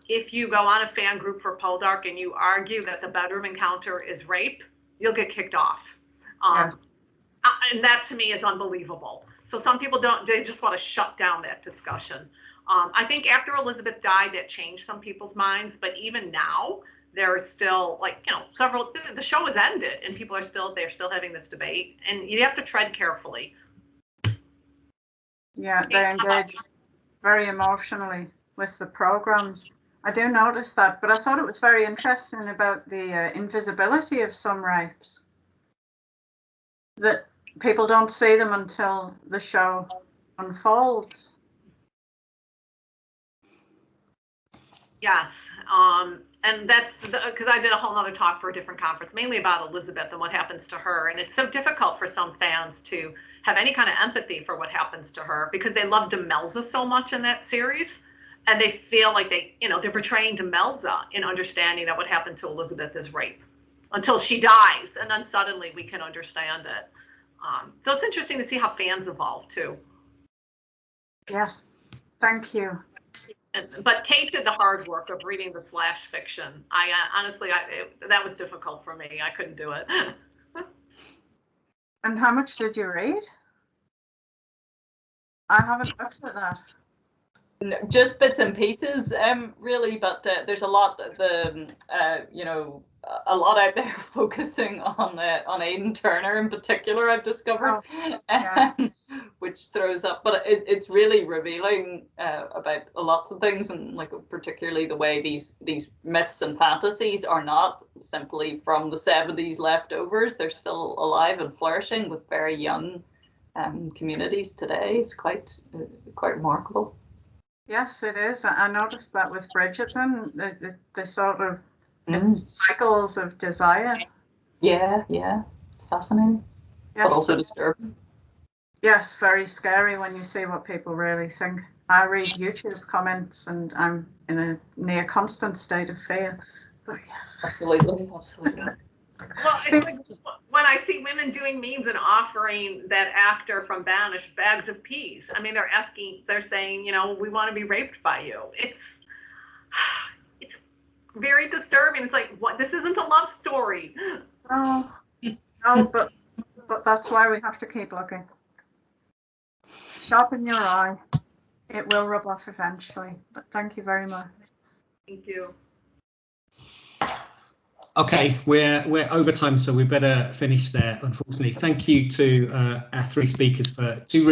If you go on a fan group for Poldark and you argue that the bedroom encounter is rape, you'll get kicked off. Yes. And that to me is unbelievable. So some people they just want to shut down that discussion. I think after Elizabeth died, that changed some people's minds. But even now, there are still the show has ended and people are still having this debate. And you have to tread carefully. Yeah, they engage very emotionally with the programs. I do notice that, but I thought it was very interesting about the invisibility of some rapes. That people don't see them until the show unfolds. Yes, and that's because I did a whole other talk for a different conference, mainly about Elizabeth and what happens to her. And it's so difficult for some fans to have any kind of empathy for what happens to her because they love Demelza so much in that series. And they feel like they're portraying Demelza in understanding that what happened to Elizabeth is rape until she dies. And then suddenly we can understand it. So it's interesting to see how fans evolve too. Yes, thank you. But Kate did the hard work of reading the slash fiction. Honestly, that was difficult for me. I couldn't do it. And how much did you read? I haven't looked at that. No, just bits and pieces, really. But there's a lot. A lot out there focusing on Aidan Turner in particular. I've discovered, which throws up. But it's really revealing about lots of things, and particularly the way these myths and fantasies are not simply from the 70s leftovers. They're still alive and flourishing with very young communities today. It's quite remarkable. Yes, it is. I noticed that with Bridgerton, the sort of cycles of desire. Yeah, it's fascinating, yes, but also disturbing. Yes, very scary when you see what people really think. I read YouTube comments and I'm in a near constant state of fear. But yes, absolutely. Well, it's like when I see women doing memes and offering that actor from Banished bags of peas. I mean, they're saying, we want to be raped by you. It's very disturbing. It's like, what? This isn't a love story. No, but that's why we have to keep looking. Sharpen your eye. It will rub off eventually. But thank you very much. Thank you. Okay, we're over time, so we better finish there, unfortunately. Thank you to our three speakers for two